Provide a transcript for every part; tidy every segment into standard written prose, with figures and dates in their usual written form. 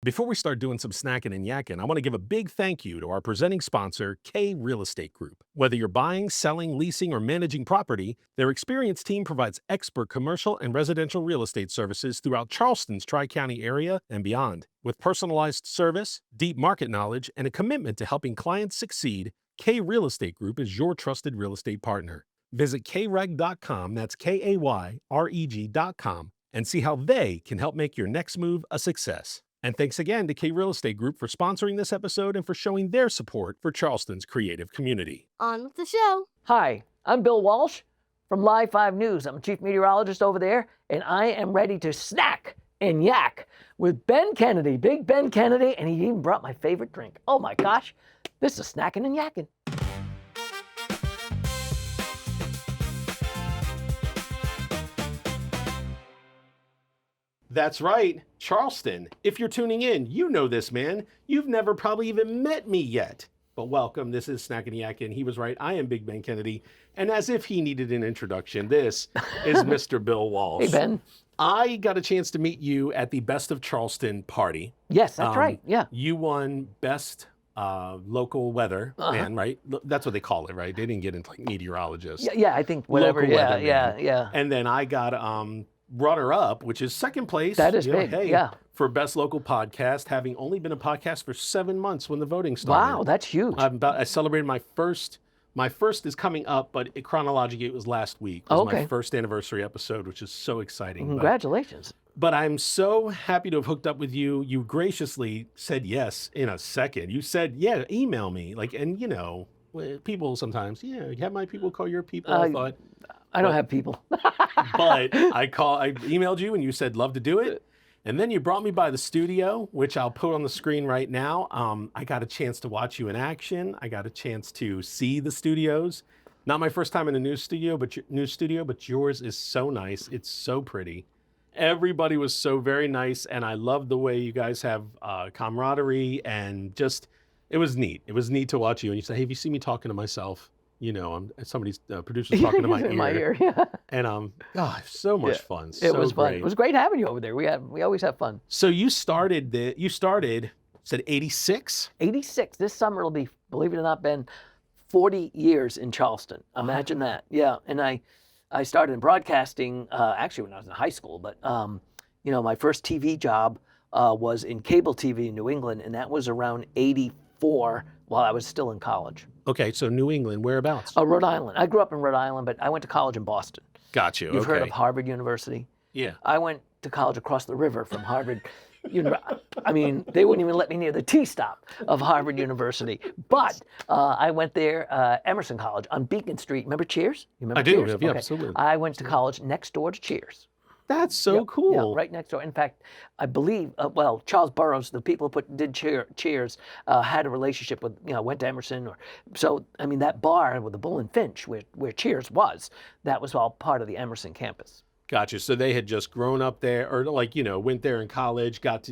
Before we start doing some snacking and yakking, I want to give a big thank you to our presenting sponsor, K Real Estate Group. Whether you're buying, selling, leasing, or managing property, their experienced team provides expert commercial and residential real estate services throughout Charleston's Tri-County area and beyond. With personalized service, deep market knowledge, and a commitment to helping clients succeed, K Real Estate Group is your trusted real estate partner. Visit kreg.com, that's KAYREG.com, and see how they can help make your next move a success. And thanks again to K Real Estate Group for sponsoring this episode and for showing their support for Charleston's creative community. On with the show. Hi, I'm Bill Walsh from Live 5 News. I'm a chief meteorologist over there, and I am ready to snack and yak with Ben Kennedy, Big Ben Kennedy, and he even brought my favorite drink. Oh my gosh, this is Snackin and Yakkin. That's right, Charleston. If you're tuning in, you know this man. You've never probably even met me yet. But welcome, this is Snackin Yakkin. He was right, I am Big Ben Kennedy. And as if he needed an introduction, this is Mr. Bill Walsh. Hey, Ben. I got a chance to meet you at the Best of Charleston party. Yes, that's right, yeah. You won Best Local Weather Man, right? That's what they call it, right? They didn't get into like meteorologists. Yeah, I think whatever, Local weather man. yeah. And then I got runner-up, which is second place. That is big, yeah. For Best Local Podcast, having only been a podcast for 7 months when the voting started. Wow, that's huge. I celebrated my first. My first is coming up, but chronologically it was last week. It was my first anniversary episode, which is so exciting. Congratulations. But I'm so happy to have hooked up with you. You graciously said yes in a second. You said, yeah, email me. And you know, people sometimes, you have my people call your people. I thought. I don't have people. But I emailed you and you said, love to do it. And then you brought me by the studio, which I'll put on the screen right now. I got a chance to watch you in action. I got a chance to see the studios. Not my first time in a new studio, but yours is so nice. It's so pretty. Everybody was so very nice. And I love the way you guys have camaraderie and just, it was neat. It was neat to watch you. And you say, hey, if you see me talking to myself, you know, somebody's producer's talking to my ear. In my ear, yeah. And so much fun. It was fun. It was great having you over there. We always have fun. So you started, said 86? 86. This summer it'll be, believe it or not, Ben, 40 years in Charleston. Imagine that. Yeah. And I started in broadcasting actually when I was in high school, but my first TV job was in cable TV in New England, and that was around 84 while I was still in college. Okay, so New England, whereabouts? Rhode Island. I grew up in Rhode Island, but I went to college in Boston. Got you. You've heard of Harvard University? Yeah. I went to college across the river from Harvard. I mean, they wouldn't even let me near the T-stop of Harvard University. But I went there, Emerson College on Beacon Street. Remember Cheers? You remember Cheers? I do, yeah, absolutely. I went to college next door to Cheers. That's so cool. Yeah, right next door. In fact, I believe, Charles Burroughs, the people who did Cheers, had a relationship with, went to Emerson. That bar with the Bull and Finch, where Cheers was, that was all part of the Emerson campus. Gotcha. So they had just grown up there, or went there in college, got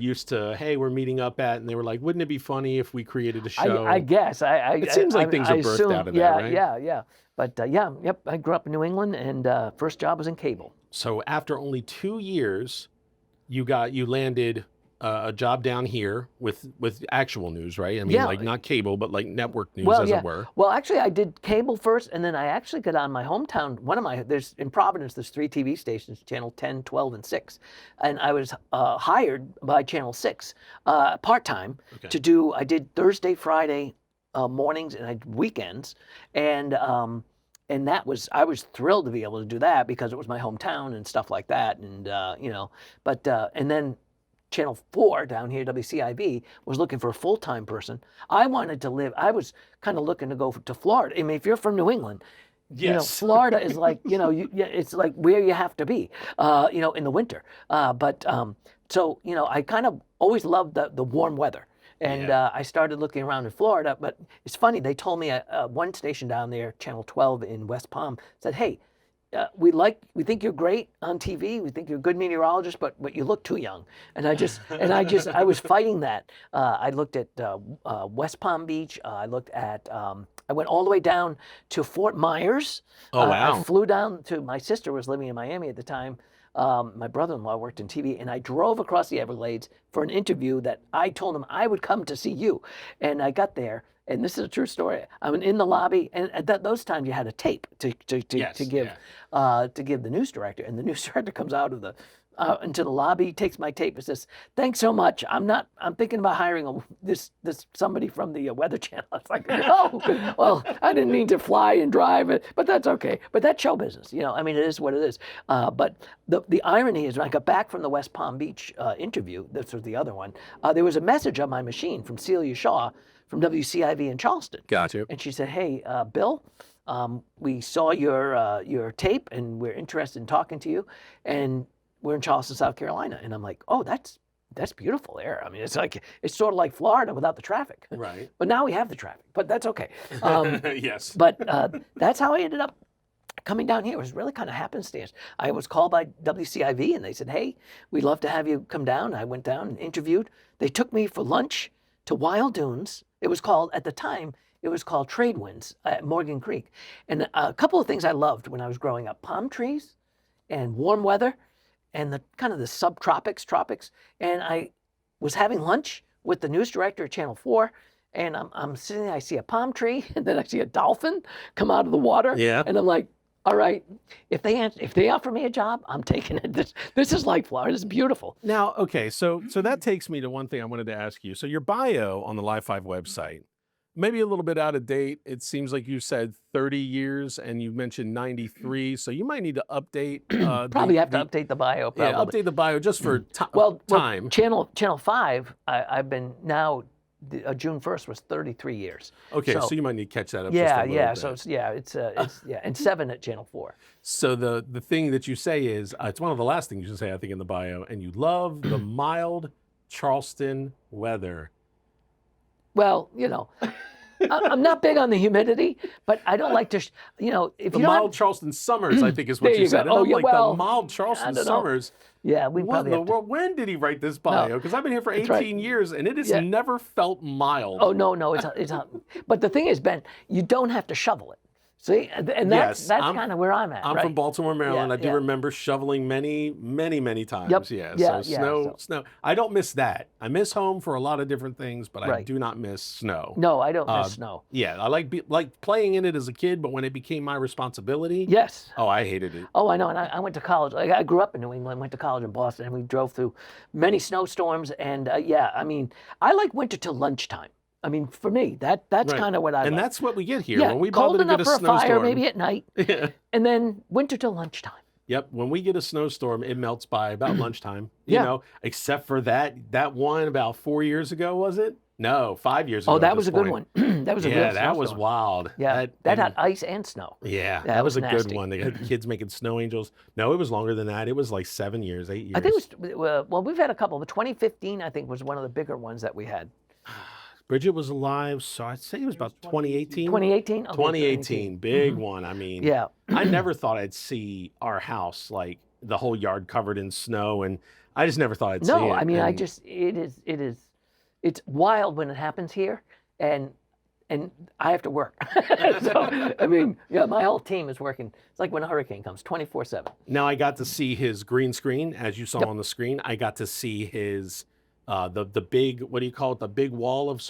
used to, hey, we're meeting up at, and they were like, wouldn't it be funny if we created a show? I guess. It seems like things are birthed out of that, right? Yeah. But I grew up in New England, and first job was in cable. So after only 2 years, you landed a job down here with actual news, right? I mean, not cable, but like network news, it were. Well, actually, I did cable first, and then I actually got on my hometown. There's in Providence, there's 3 TV stations, Channel 10, 12, and 6. And I was hired by Channel 6 part-time to do, I did Thursday, Friday mornings, and I did weekends. And that was, I was thrilled to be able to do that because it was my hometown and stuff like that. And, and then Channel 4 down here, WCIV, was looking for a full-time person. I wanted to live, I was kind of looking to go to Florida. I mean, if you're from New England, Florida is like, it's like where you have to be, in the winter. So I kind of always loved the warm weather. And I started looking around in Florida, but it's funny, they told me one station down there, Channel 12 in West Palm, said, hey, we think you're great on TV, we think you're a good meteorologist, but you look too young. And I was fighting that. I looked at West Palm Beach, I went all the way down to Fort Myers. Oh, wow. I flew down to, my sister was living in Miami at the time, My brother-in-law worked in TV, and I drove across the Everglades for an interview that I told him I would come to see you. And I got there, and this is a true story. I'm in the lobby, and at those times you had a tape to Yes, give to give the news director, and the news director comes out of the into the lobby, takes my tape, and says, "Thanks so much. I'm thinking about hiring this somebody from the Weather Channel." I was like, "Oh, well, I didn't mean to fly and drive it, but that's okay." But that's show business, you know. I mean, it is what it is. But the irony is, when I got back from the West Palm Beach interview, this was the other one. There was a message on my machine from Celia Shaw from WCIV in Charleston. Gotcha. And she said, "Hey, Bill, we saw your tape, and we're interested in talking to you, and we're in Charleston, South Carolina." And I'm like, "Oh, that's beautiful there. I mean, it's sort of like Florida without the traffic." Right. But now we have the traffic, but that's okay. Yes. But that's how I ended up coming down here. It was really kind of happenstance. I was called by WCIV, and they said, "Hey, we'd love to have you come down." I went down and interviewed. They took me for lunch to Wild Dunes. It was called, at the time, it was called Trade Winds at Morgan Creek. And a couple of things I loved when I was growing up: palm trees and warm weather and the kind of the subtropics, tropics. And I was having lunch with the news director at Channel 4, and I'm sitting there, I see a palm tree, and then I see a dolphin come out of the water. Yeah. And I'm like, all right, if they offer me a job, I'm taking it. This is like Florida. It's beautiful. Now, okay, so that takes me to one thing I wanted to ask you. So your bio on the Live 5 website, maybe a little bit out of date. It seems like you said 30 years, and you mentioned 93. So you might need to update. Probably have to update the bio. Probably. Yeah, update the bio just for time. Well, Channel 5. I've been now. June 1st was 33 years. Okay, so you might need to catch that up. Yeah, just a yeah. little bit. So it's and 7 at Channel 4. So the thing that you say is, it's one of the last things you say, I think, in the bio, and you love the mild Charleston weather. Well, you know, I'm not big on the humidity, but I don't like to, if The you don't mild Charleston summers, I think, is what There you you go. said. And Oh, I'm yeah, like, well, the mild Charleston I don't know. summers. Yeah, we What probably in the have to. world? When did he write this bio? Because I've been here for 18 right. years, and it has Yeah. never felt mild. Oh no, it's but the thing is, Ben, you don't have to shovel it. See, and Yes, that's kind of where I'm at. I'm right? from Baltimore, Maryland. Yeah, I do yeah. remember shoveling many times. Yep. Yeah. Yeah, So yeah, snow. I don't miss that. I miss home for a lot of different things, but I Right. do not miss snow. No, I don't miss snow. Yeah, I like playing in it as a kid, but when it became my responsibility, Yes. oh, I hated it. Oh, I know. And I went to college. I grew up in New England, went to college in Boston, and we drove through many snowstorms. And yeah, I mean, I like winter till lunchtime. I mean, for me, that's Right. kind of what I And like. that's what we get here Yeah, when we cold bother to enough get a for a fire, snowstorm. maybe at night, Yeah. and then winter till lunchtime. Yep. When we get a snowstorm, it melts by about lunchtime. You Yeah. know, except for that one about 4 years ago, was it? No, 5 years ago. Oh, at that this was a good point. one. That was a Yeah, real that was snowstorm. wild. Yeah, that had ice and snow. Yeah, that that was was a nasty. good one. They had kids making snow angels. No, it was longer than that. It was like 7 years, 8 years. I think it was, well, we've had a couple, but 2015, I think, was one of the bigger ones that we had. Bridget was alive, so I'd say it was about 2018. 2018? Okay, 2018, big one. I mean, Yeah. I never thought I'd see our house, like the whole yard covered in snow, and I just never thought I'd see it. No, I mean, And it's wild when it happens here, and I have to work. So, I mean, yeah, my whole team is working. It's like when a hurricane comes, 24/7. now I got to see his green screen, as you saw on the screen. I got to see his the big, what do you call it? The big wall of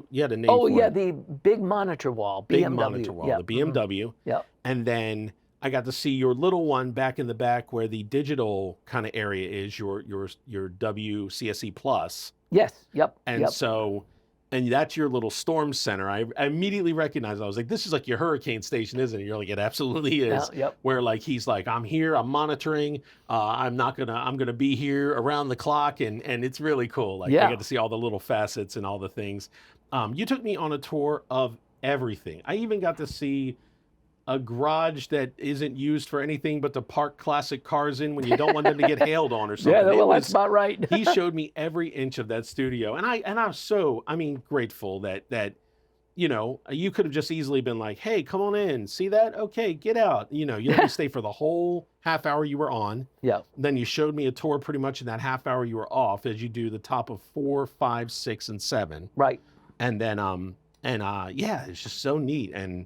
you had a name Oh for yeah, it. the big monitor wall, Big BMW. monitor wall, Yeah. the BMW. Yeah. And then I got to see your little one back in the back where the digital kind of area is, your WCSE Plus. Yes. Yep. And yep. so, and that's your little storm center. I immediately recognized, I was like, this is like your hurricane station, isn't it? You're like, it absolutely is. Yeah, yep. Where like, he's like, I'm here, I'm monitoring. I'm gonna be here around the clock. And it's really cool. Like I Yeah. get to see all the little facets and all the things. You took me on a tour of everything. I even got to see a garage that isn't used for anything but to park classic cars in when you don't want them to get hailed on or something. Yeah, well, It that's was- about right. he showed me every inch of that studio, and I'm so, I mean, grateful that you know, you could have just easily been like, hey, come on in, see that? Okay, get out. You know, you had to stay for the whole half hour you were on. Yeah. Then you showed me a tour pretty much in that half hour you were off, as you do the top of 4, 5, 6, and 7. Right. And then yeah, it's just so neat. And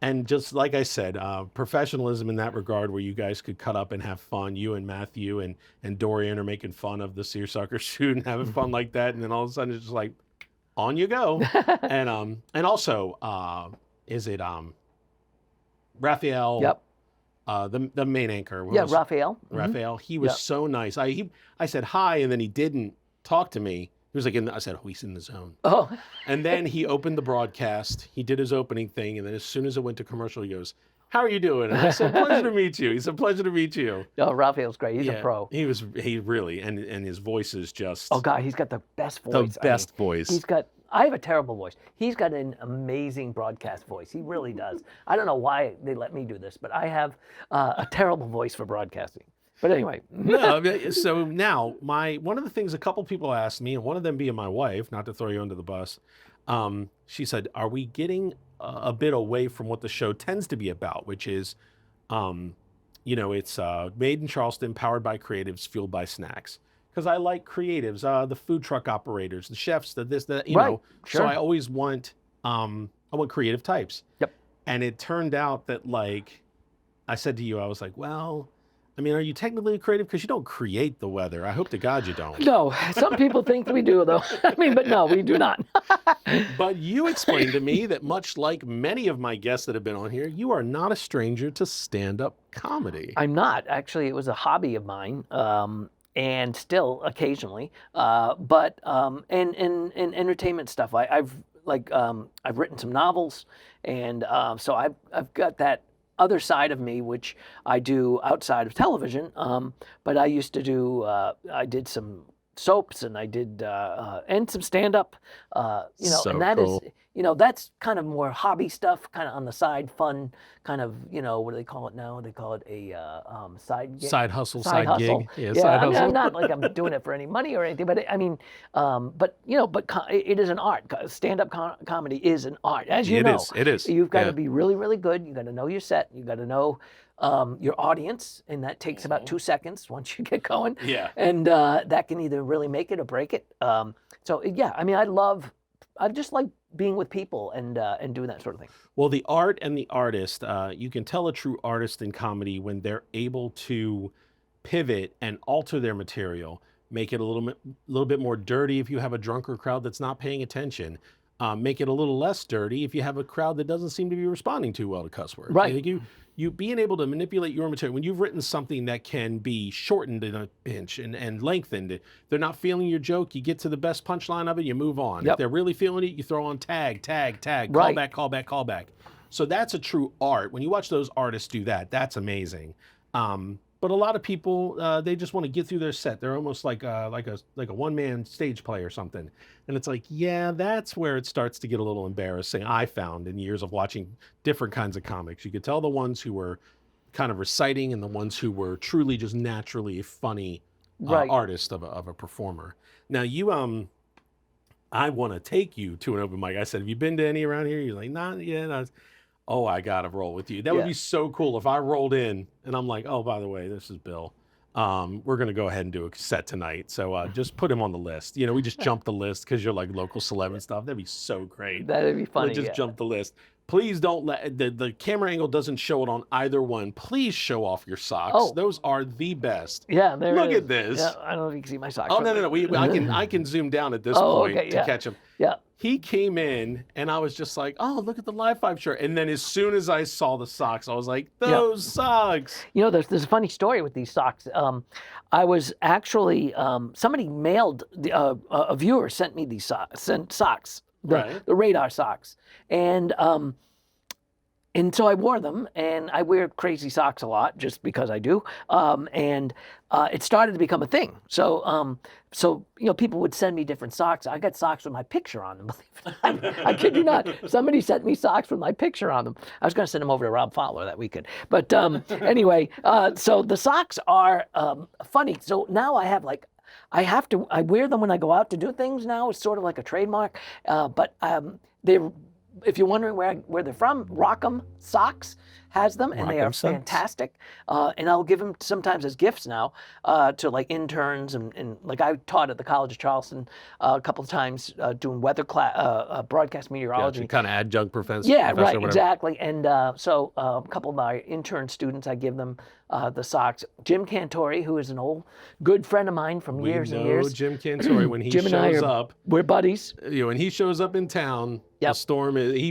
And just like I said, professionalism in that regard, where you guys could cut up and have fun. You and Matthew and Dorian are making fun of the seersucker shoot and having fun like that, and then all of a sudden it's just like, on you go. And also, is it Raphael? Yep. The main anchor. Yeah, Raphael. Raphael. He was Yep. so nice. I said hi, and then he didn't talk to me. He was like, I said, oh, he's in the zone. Oh. And then he opened the broadcast. He did his opening thing, and then as soon as it went to commercial, he goes, "How are you doing?" And I said, "Pleasure to meet you." He said, "Pleasure to meet you." Oh, Raphael's great. He's a pro. He really, and his voice is just Oh God, he's got the best voice. the best voice. I have a terrible voice. He's got an amazing broadcast voice. He really does. I don't know why they let me do this, but I have a terrible voice for broadcasting. But anyway. No, so now one of the things a couple people asked me, and one of them being my wife, not to throw you under the bus, she said, "Are we getting a bit away from what the show tends to be about, which is, it's made in Charleston, powered by creatives, fueled by snacks." Because I like creatives, the food truck operators, the chefs, you Right, know. sure. So I always want, I want creative types. Yep. And it turned out that, like, I said to you, I was like, well, I mean, are you technically creative? Because you don't create the weather. I hope to God you don't. No, some people think that we do, though. I mean, but no, we do not. But you explained to me that, much like many of my guests that have been on here, you are not a stranger to stand-up comedy. I'm not. Actually, it was a hobby of mine. And still occasionally, but and entertainment stuff. I've written some novels, and so I've got that other side of me which I do outside of television. But I used to do I did some soaps, and I did and some stand up. So and that cool. is that's kind of more hobby stuff, kind of on the side, fun, kind of what do they call it now? They call it a side gig. Side hustle, side hustle. gig. Yeah, Yeah, side I mean, hustle. I'm not like I'm doing it for any money or anything, but I mean, it is an art. Stand-up comedy is an art, as you It know. is, it is, You've got yeah. to be really, really good. You got to know your set. You got to know your audience, and that takes about 2 seconds once you get going. Yeah. And that can either really make it or break it. So yeah, I mean, I just like being with people and doing that sort of thing. Well, the art and the artist, you can tell a true artist in comedy when they're able to pivot and alter their material, make it a little bit more dirty if you have a drunker crowd that's not paying attention. Make it a little less dirty if you have a crowd that doesn't seem to be responding too well to cuss words. Right. I think you being able to manipulate your material, when you've written something that can be shortened in a pinch and lengthened, they're not feeling your joke, you get to the best punchline of it, you move on. Yep. If they're really feeling it, you throw on tag, Right. call back. So that's a true art. When you watch those artists do that, that's amazing. But a lot of people, they just want to get through their set. They're almost like a one-man stage play or something. And it's like, yeah, that's where it starts to get a little embarrassing. I found in years of watching different kinds of comics, you could tell the ones who were kind of reciting and the ones who were truly just naturally funny Right. artist of a performer. Now you, I want to take you to an open mic. I said, have you been to any around here? You're like, not yet. Oh, I gotta roll with you. That would Yeah. be so cool if I rolled in and I'm like, oh, by the way, this is Bill. We're gonna go ahead and do a set tonight. So just put him on the list. We just jump the list because you're like local celeb and stuff. That'd be so great. That'd be funny. Just yeah. jump the list. Please don't let the camera angle doesn't show it on either one. Please show off your socks. Oh. Those are the best. Yeah, there Look it is. at this. Yeah, I don't know if you can see my socks. Oh but- no. I can zoom down at this Oh, point okay, to yeah. catch him. Yeah. He came in and I was just like, oh, look at the Live 5 shirt. And then as soon as I saw the socks, I was like, those socks. There's a funny story with these socks. I was actually somebody mailed a viewer sent me these socks, Right. the radar socks, and so I wore them, and I wear crazy socks a lot just because I do. And it started to become a thing. So people would send me different socks. I got socks with my picture on them. Believe it or not. I kid you not. Somebody sent me socks with my picture on them. I was going to send them over to Rob Fowler that weekend. But anyway, so the socks are funny. So now I have I wear them when I go out to do things now. It's sort of like a trademark. But if you're wondering where they're from, Rock'em Socks has them, and Rock they 'em are socks. fantastic. And I'll give them sometimes as gifts now to like interns and like I taught at the College of Charleston a couple of times doing weather class, broadcast meteorology. Kind of adjunct professor. Yeah, professor, right, whatever. exactly. And so a couple of my intern students, I give them the socks. Jim Cantori, who is an old good friend of mine from years and years. Jim Cantori when he Jim and I shows are, up. we're buddies. When he shows up in town, the Yep. storm is he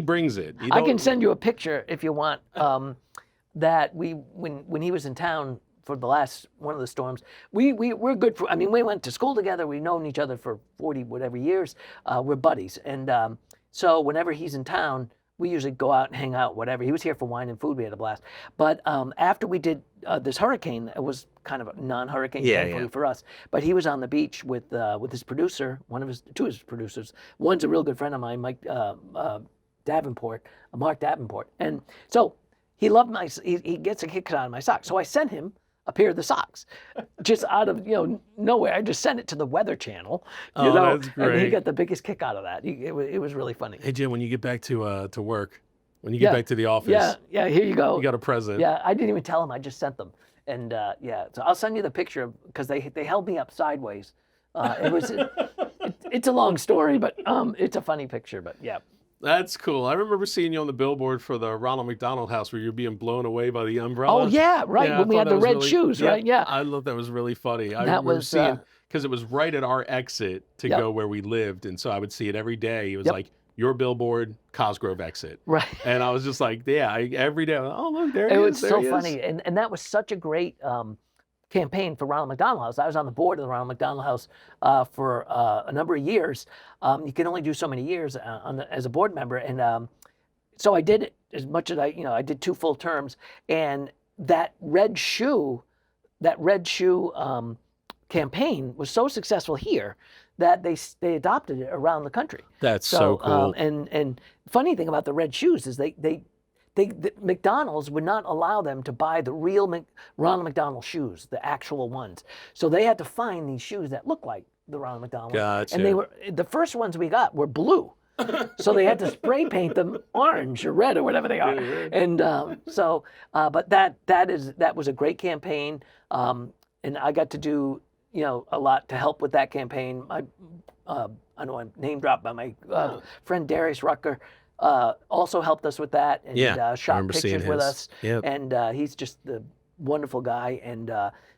brings it. You I can don't- send you a picture if you want. That when he was in town for the last one of the storms, we're good for. I mean, we went to school together. We've known each other for 40 whatever years. We're buddies, and so whenever he's in town, we usually go out and hang out. Whatever. He was here for wine and food. We had a blast. But after we did this hurricane, it was kind of a non-hurricane, thankfully for us. But he was on the beach with his producer, two of his producers. One's a real good friend of mine, Mark Davenport, and so. He loved he gets a kick out of my socks. So I sent him a pair of the socks, just out of nowhere. I just sent it to the Weather Channel, that's and he great. got the biggest kick out of that. It was really funny. Hey Jim, when you get back to work, when you get back to the office, Yeah, here you go. you got a present. Yeah, I didn't even tell him. I just sent them, and so I'll send you the picture because they held me up sideways. It's a long story, but it's a funny picture. But yeah. That's cool. I remember seeing you on the billboard for the Ronald McDonald House where you're being blown away by the umbrella. Oh yeah, right. Yeah, I when we thought had that the was red really- shoes, right? Yeah. I thought that was really funny. I That remember was, seeing, because it was right at our exit to Yep. go where we lived. And so I would see it every day. It was Yep. like, your billboard, Cosgrove exit. Right. And I was just like, every day, oh, look, there It he was is. There so he is. funny, and that was such a great campaign for Ronald McDonald House. I was on the board of the Ronald McDonald House for a number of years. You can only do so many years as a board member, and so I did it as much as I did 2 full terms, and that red shoe campaign was so successful here that they adopted it around the country. That's so cool. And funny thing about the red shoes is the McDonald's would not allow them to buy the real Ronald McDonald shoes, the actual ones. So they had to find these shoes that looked like the Ronald McDonald. Gotcha. And they were the first ones we got were blue. So they had to spray paint them orange or red or whatever they are. And but that was a great campaign. And I got to do a lot to help with that campaign. I know I'm name dropped by my friend Darius Rucker. Also helped us with that and I shot remember seeing pictures with his. us. Yep. And he's just the wonderful guy. And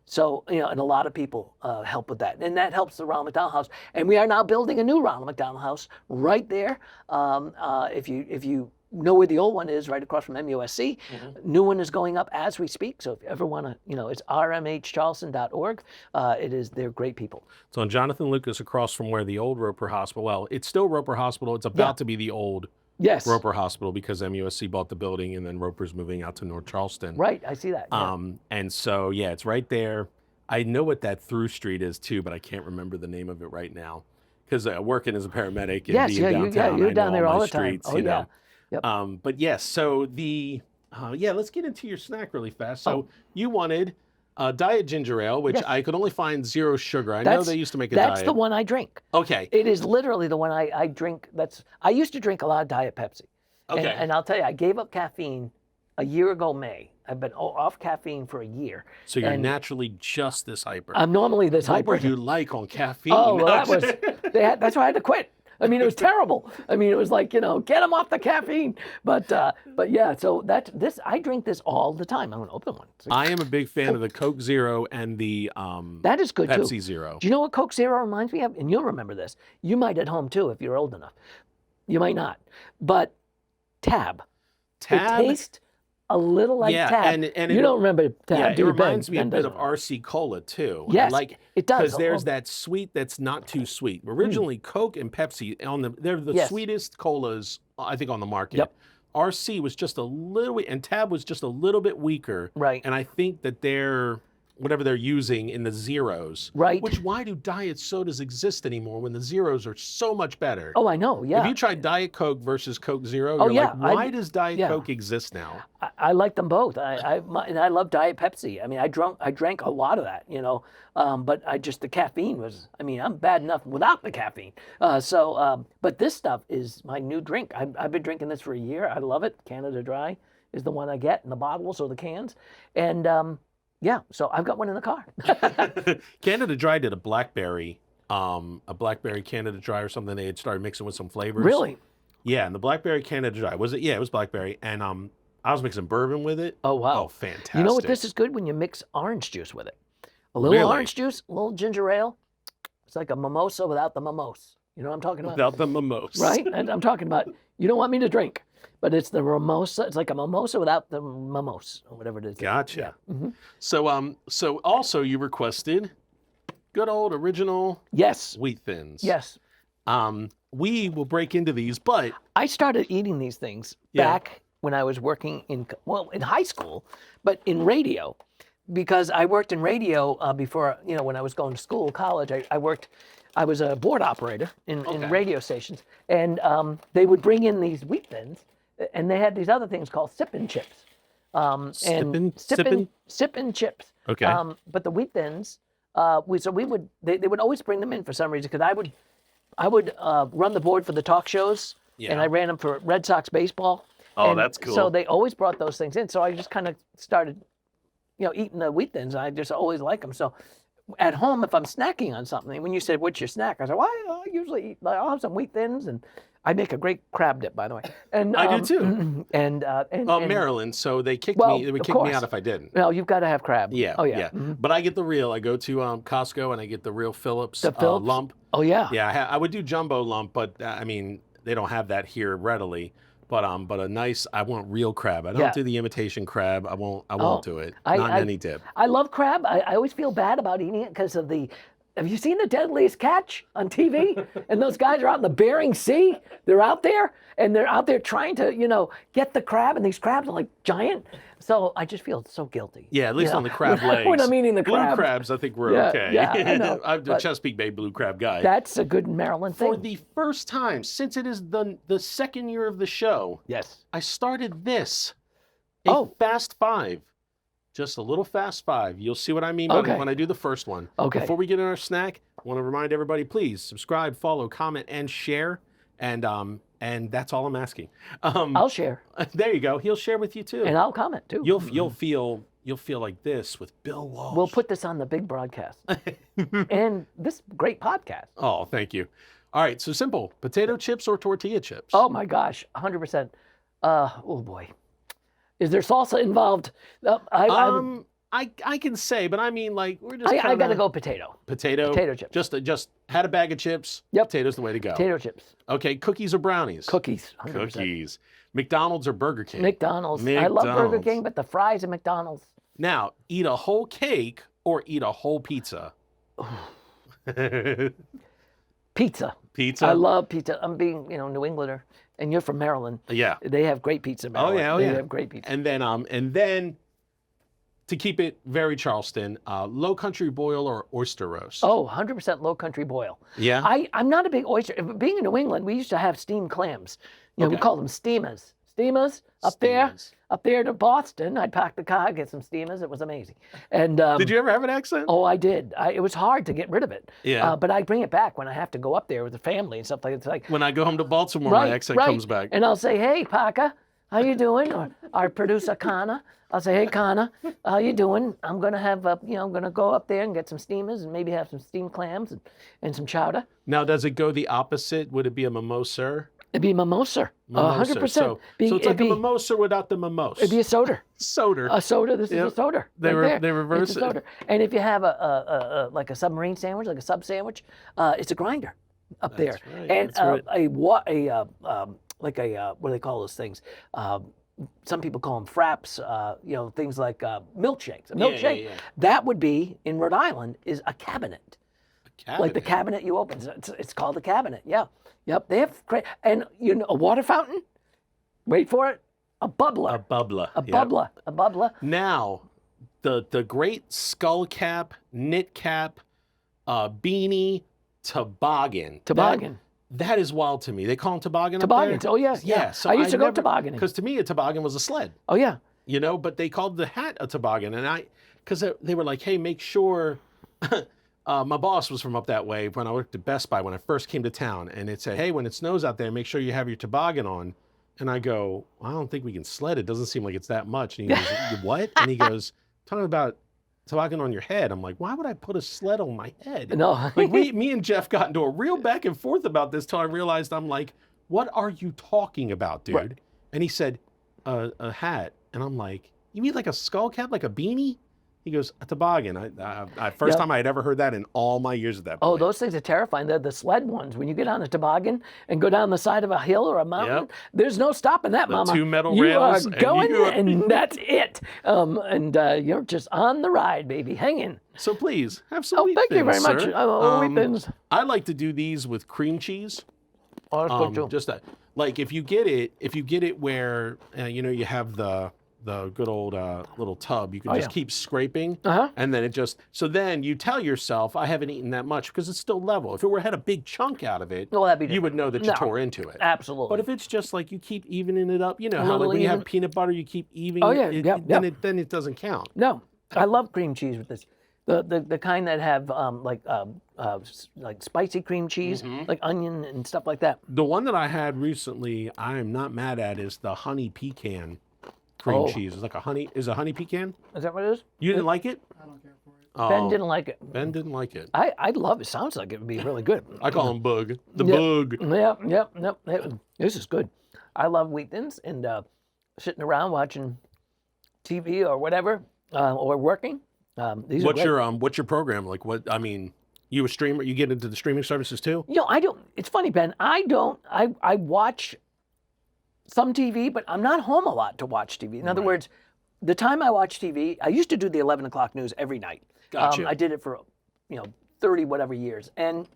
so, and a lot of people help with that. And that helps the Ronald McDonald House. And we are now building a new Ronald McDonald House right there. If you know where the old one is, right across from MUSC. New one is going up as we speak. So if you ever want to, it's rmhcharleston.org. They're great people. It's on Jonathan Lucas across from where the old Roper Hospital, well, it's still Roper Hospital. It's about to be the old Yes. Roper Hospital because MUSC bought the building and then Roper's moving out to North Charleston. Right, I see that. Yeah. And so, it's right there. I know what that through street is too, but I can't remember the name of it right now because working as a paramedic and being downtown, you're I down know there all my the time. streets, Oh, you know. yeah. Yep. But yes, so let's get into your snack really fast. So you wanted diet ginger ale, which Yes. I could only find 0 sugar. I know they used to make a That's diet. the one I drink. Okay. It is literally the one I drink. I used to drink a lot of Diet Pepsi. Okay. And I'll tell you, I gave up caffeine a year ago May. I've been off caffeine for a year. So you're And naturally just this hyper. I'm normally this What hyper. were you like on caffeine? Oh, well, that's why I had to quit. I mean, it was terrible. I mean, it was like, get them off the caffeine. But yeah, so I drink this all the time. I'm going to open one. I am a big fan of the Coke Zero and the That is good too. Pepsi Zero. Do you know what Coke Zero reminds me of? And you'll remember this. You might at home too if you're old enough. You might not. But Tab. Tab? It tastes a little like Tab. and you don't remember Tab, Yeah, do it you, Ben? reminds me a Ben bit of doesn't. RC Cola too. Yes, it does. Because there's that sweet that's not too sweet. Originally, Coke and Pepsi they're the Yes. sweetest colas I think on the market. Yep. RC was just a little, and Tab was just a little bit weaker. Right. And I think that whatever they're using in the zeros. Right. Which why do diet sodas exist anymore when the zeros are so much better? Oh, I know. Yeah. If you tried Diet Coke versus Coke Zero, Oh, you're yeah, like, why does Diet yeah. Coke exist now? I like them both. And I love Diet Pepsi. I mean, I drank a lot of that, but the caffeine was, I'm bad enough without the caffeine. But this stuff is my new drink. I've been drinking this for a year. I love it. Canada Dry. is the one I get in the bottles or the cans. And yeah, so I've got one in the car. Canada Dry did a blackberry Canada Dry or something. They had started mixing with some flavors. Really? Yeah, and the blackberry Canada Dry was it? Yeah, it was blackberry, and I was mixing bourbon with it. Oh wow! Oh, fantastic! You know what? This is good when you mix orange juice with it. A little orange juice, a little ginger ale. It's like a mimosa without the mimosa. You know what I'm talking about? Without the mimosa. Right? And I'm talking about, you don't want me to drink, but it's the mimosa. It's like a mimosa without the mimosa, or whatever it is. Gotcha. Yeah. Mm-hmm. So also you requested good old original Yes. wheat thins. Yes. We will break into these, but I started eating these things back when I was working in high school, but in radio, because I worked in radio before, when I was going to school, college. I was a board operator in radio stations, and they would bring in these wheat thins, and they had these other things called sippin' chips. Sippin' chips. Okay. But the wheat thins, they would always bring them in for some reason, because I would run the board for the talk shows, and I ran them for Red Sox baseball. Oh, and that's cool. So they always brought those things in. So I just kind of started, eating the wheat thins. I just always like them. So at home, if I'm snacking on something, when you said, what's your snack? I said, well, I usually I'll have some wheat thins, and I make a great crab dip, by the way. And I do too. And Maryland, so they kicked me. They would kick me out if I didn't. No, you've got to have crab. Yeah. Oh yeah. Yeah. Mm-hmm. But I get the real. I go to Costco and I get the real Phillips, lump. Oh yeah. Yeah, I would do jumbo lump, but I mean they don't have that here readily. But a nice. I want real crab. I don't do the imitation crab. I won't do it. Not in any dip. I love crab. I always feel bad about eating it because of the. Have you seen The Deadliest Catch on TV? And those guys are out in the Bering Sea. They're out there, and they're out there trying to, get the crab, and these crabs are like giant. So I just feel so guilty. Yeah, at least on the crab legs. When I'm eating the crab. Blue crabs, I think we're okay. Yeah, I know. I'm the Chesapeake Bay blue crab guy. That's a good Maryland thing. For the first time, since it is the second year of the show, yes, I started this. A Fast Five. Just a little Fast Five. You'll see what I mean when I do the first one. Okay. Before we get in our snack, I want to remind everybody, please subscribe, follow, comment, and share. And that's all I'm asking. I'll share. There you go. He'll share with you too. And I'll comment too. You'll feel like this with Bill Walsh. We'll put this on the big broadcast. And this great podcast. Oh, thank you. All right, so simple. Potato chips or tortilla chips? Oh my gosh, 100%. Oh boy. Is there salsa involved? I can say, but I mean, like, we're just. I gotta go potato. Potato chips. Just had a bag of chips. Yep. Potato's the way to go. Potato chips. Okay, cookies or brownies? Cookies. 100%. Cookies. McDonald's or Burger King? McDonald's. I love Burger King, but the fries at McDonald's. Now, eat a whole cake or eat a whole pizza? Pizza. Pizza. I love pizza. I'm being, New Englander, and you're from Maryland. Yeah. They have great pizza. In Maryland. Oh yeah. They have great pizza. And then, to keep it very Charleston, low country boil or oyster roast? Oh, 100% low country boil. Yeah. I'm not a big oyster. Being in New England, we used to have steamed clams. We call them steamers. Steamers up there to Boston. I'd pack the car, get some steamers. It was amazing. And did you ever have an accent? Oh, I did. It was hard to get rid of it. Yeah. But I bring it back when I have to go up there with the family and stuff like that. It's like when I go home to Baltimore, my accent comes back. And I'll say, "Hey, Parker, how you doing?" Or our producer Connor, I'll say, "Hey, Connor, how you doing? I'm gonna have I'm gonna go up there and get some steamers and maybe have some steamed clams and some chowder." Now, does it go the opposite? Would it be a mimosa? It'd be mimosa. 100%. So it's like a mimosa without the mimosa. It'd be a soda. Soda. A soda. This is a soda. They reverse it. Soda. And if you have like a submarine sandwich, like a sub sandwich, it's a grinder up there. Right. And what do they call those things? Some people call them fraps. Things like milkshakes. A milkshake. That would be in Rhode Island is a cabinet. Like the cabinet you open. It's called a cabinet. Yeah. Yep. They have great, and a water fountain. Wait for it. A bubbler. A bubbler. A bubbler. A bubbler. Now, the great skull cap, knit cap, beanie, toboggan. Toboggan. That is wild to me. They call them toboggan. Toboggans. Oh yeah. Yeah. So I used to go tobogganing. Because to me, a toboggan was a sled. Oh yeah. But they called the hat a toboggan, and because they were like, hey, make sure. My boss was from up that way when I worked at Best Buy when I first came to town, and it said, hey, when it snows out there, make sure you have your toboggan on. And I go, I don't think we can sled. It doesn't seem like it's that much. And he goes, what? And he goes, talking about toboggan on your head. I'm like, why would I put a sled on my head? No. Like me and Jeff got into a real back and forth about this till I realized I'm like, what are you talking about, dude? Right. And he said, a hat. And I'm like, you mean like a skull cap, like a beanie? He goes, a toboggan. First time I had ever heard that in all my years at that point. Oh, those things are terrifying. They're the sled ones. When you get on a toboggan and go down the side of a hill or a mountain, there's no stopping that, Mama. 2 metal you rails. are going, and that's it. You're just on the ride, baby. Hang in. So please, have some wheat thank you very thins, much. sir. Wheat thins. I like to do these with cream cheese. Oh, that's good too. Just that, like if you get it where you have the good old little tub, you can just keep scraping, and then so then you tell yourself, I haven't eaten that much because it's still level. If it had a big chunk out of it, you would know that you tore into it. Absolutely. But if it's just like you keep evening it up, how like when you have peanut butter, you keep evening then it doesn't count. No, I love cream cheese with this. The kind that have like spicy cream cheese, like onion and stuff like that. The one that I had recently, I am not mad at, is the honey pecan cream cheese. It's like a honey pecan? Is that what it is? You didn't like it? I don't care for it. Oh, Ben didn't like it. Ben didn't like it. I love it. Sounds like it would be really good. I call him Bug. The Bug. Yep. This is good. I love wheat thins and sitting around watching TV or whatever, or working. These are great. What's your program like? You a streamer? You get into the streaming services too? I don't. It's funny, Ben. I watch some TV, but I'm not home a lot to watch TV. In other words, the time I watch TV, I used to do the 11 o'clock news every night. Gotcha. I did it for 30 whatever years, and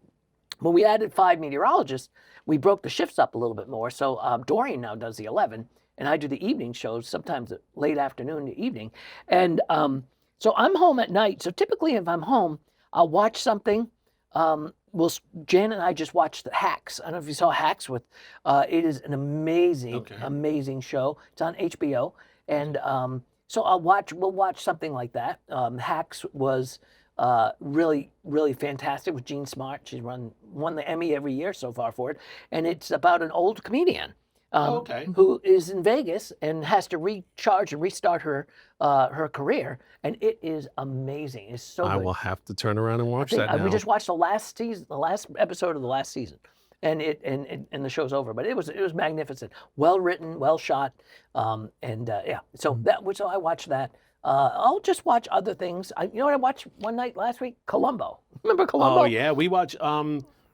when we added 5 meteorologists, we broke the shifts up a little bit more. So Dorian now does the 11, and I do the evening shows, sometimes late afternoon to evening, and so I'm home at night. So typically, if I'm home, I'll watch something. Jan and I just watched the Hacks. I don't know if you saw Hacks with. It is an amazing show. It's on HBO, and so we'll watch something like that. Hacks was really, really fantastic with Jean Smart. She's won the Emmy every year so far for it, and it's about an old comedian. Who is in Vegas and has to recharge and restart her career, and it is amazing. It's so I good. will have to turn around and watch that now. We just watched the last episode of the last season, and the show's over. But it was magnificent, well written, well shot, So I watched that. I'll just watch other things. You know what I watched one night last week? Columbo. Remember Columbo? Oh yeah, we watched.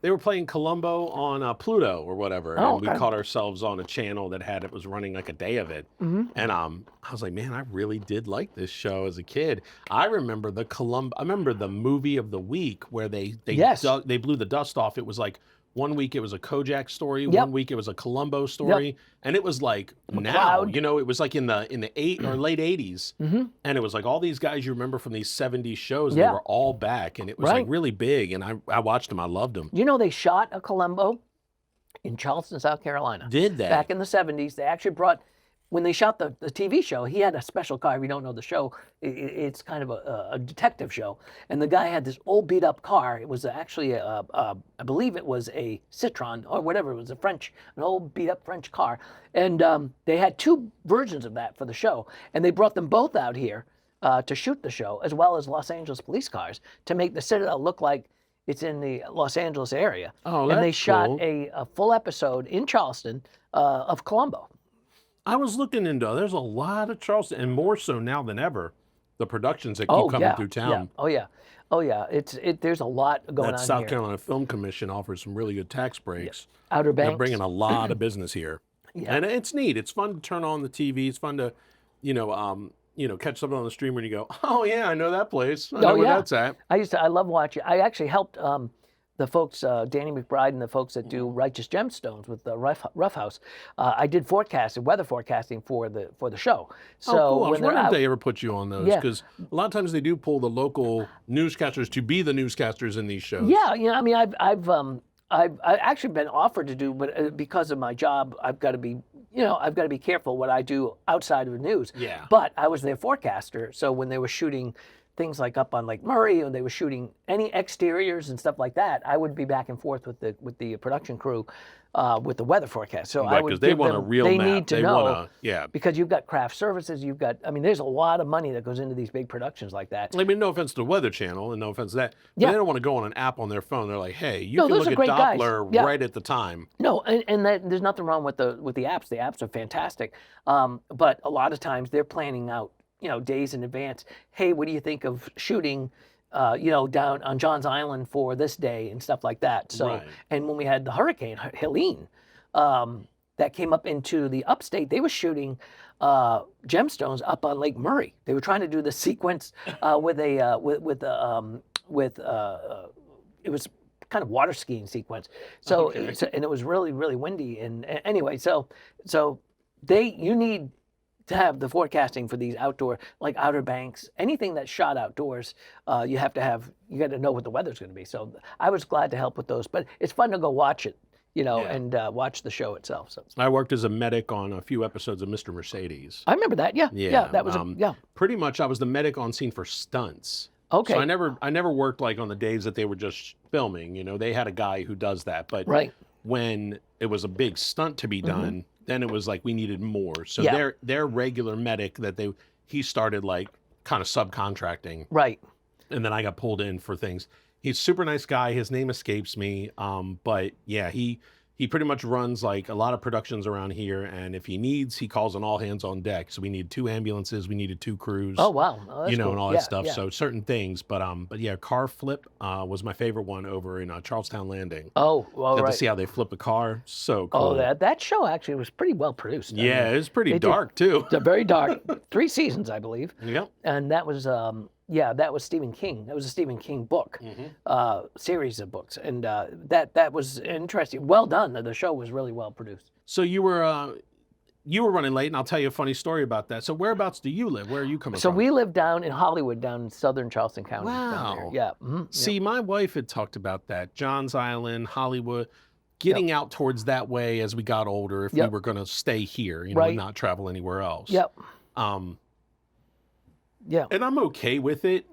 They were playing Columbo on Pluto or whatever, and we caught ourselves on a channel that was running like a day of it. And I was like, man, I really did like this show as a kid. I remember the movie of the week where they blew the dust off. It was like 1 week it was a Kojak story, 1 week it was a Columbo story, and it was like now, it was like in the late 80s, and it was like all these guys you remember from these 70s shows, they were all back, and it was like really big, and I watched them, I loved them. They shot a Columbo in Charleston, South Carolina. Did they? Back in the 70s, they actually when they shot the TV show, he had a special car. If you don't know the show, it's kind of a detective show. And the guy had this old beat up car. It was actually, I believe it was a Citroen or whatever. It was an old beat up French car. And they had 2 versions of that for the show. And they brought them both out here to shoot the show, as well as Los Angeles police cars, to make the Citadel look like it's in the Los Angeles area. Oh, and they that's shot cool. a full episode in Charleston of Columbo. I was looking into. There's a lot of Charleston, and more so now than ever, the productions that keep coming through town. Yeah. Oh yeah. There's a lot going on here. That South here. Carolina Film Commission offers some really good tax breaks. Outer Banks. They're bringing a lot of business here, and it's neat. It's fun to turn on the TV. It's fun to, catch something on the streamer and you go, oh yeah, I know that place. I know where that's at. I love watching. I actually helped the folks, Danny McBride and the folks that do Righteous Gemstones with the Rough House. I did weather forecasting for the show. So cool. I was wondering if they ever put you on those, because a lot of times they do pull the local newscasters to be the newscasters in these shows. Yeah, I mean, I've actually been offered to do, but because of my job, I've got to be careful what I do outside of the news. Yeah. But I was their forecaster, so when they were shooting things like up on Lake Murray, and they were shooting any exteriors and stuff like that, I would be back and forth with the production crew with the weather forecast. So I Right, would because they give want a them, real they map. need to They know, want to, yeah. because you've got craft services, you've got, I mean, there's a lot of money that goes into these big productions like that. I mean, no offense to the Weather Channel, and no offense to that, but Yeah. they don't want to go on an app on their phone. They're like, hey, you No, can those look are at great guys. Doppler Yeah. right at the time. No, and there's nothing wrong with the apps. The apps are fantastic, but a lot of times they're planning out, days in advance. Hey, what do you think of shooting, down on John's Island for this day and stuff like that. So, Right. and when we had the hurricane Helene, that came up into the upstate, they were shooting gemstones up on Lake Murray. They were trying to do the sequence with it was kind of water skiing sequence. So, Okay. and it was really, really windy. And anyway, so you need to have the forecasting for these outdoor, like Outer Banks, anything that's shot outdoors. You got to know what the weather's going to be. So I was glad to help with those, but it's fun to go watch it, and watch the show itself. So I worked as a medic on a few episodes of Mr. Mercedes. I remember that. Yeah. Yeah, That was, yeah. Pretty much I was the medic on scene for stunts. Okay. So I never worked like on the days that they were just filming, they had a guy who does that. But Right. when it was a big stunt to be done, then it was like we needed more. So Yeah. their regular medic he started like kind of subcontracting. Right. And then I got pulled in for things. He's a super nice guy. His name escapes me. But yeah, he pretty much runs like a lot of productions around here. And if he calls an all hands on deck. So we need 2 ambulances. We needed 2 crews. Oh, wow. Oh, that's And cool. all that Yeah, stuff. yeah. So certain things, but yeah, car flip was my favorite one over in Charlestown Landing. Oh, well, Got right. to see how they flip a car. So cool. Oh, that show actually was pretty well produced. I Yeah, mean, it was pretty they did- dark too. They're very dark. 3 seasons, I believe. Yep. And that was that was Stephen King. That was a Stephen King book, series of books, and that was interesting. Well done. The show was really well produced. So you were running late, and I'll tell you a funny story about that. So whereabouts do you live? Where are you coming So from? we live down in Hollywood, down in southern Charleston County. Down there. Wow. Yeah. Mhm. See, my wife had talked about that. Johns Island, Hollywood, getting out towards that way as we got older if we Yep. were going to stay here, Right. and not travel anywhere else. Yep. Yeah. And I'm okay with it.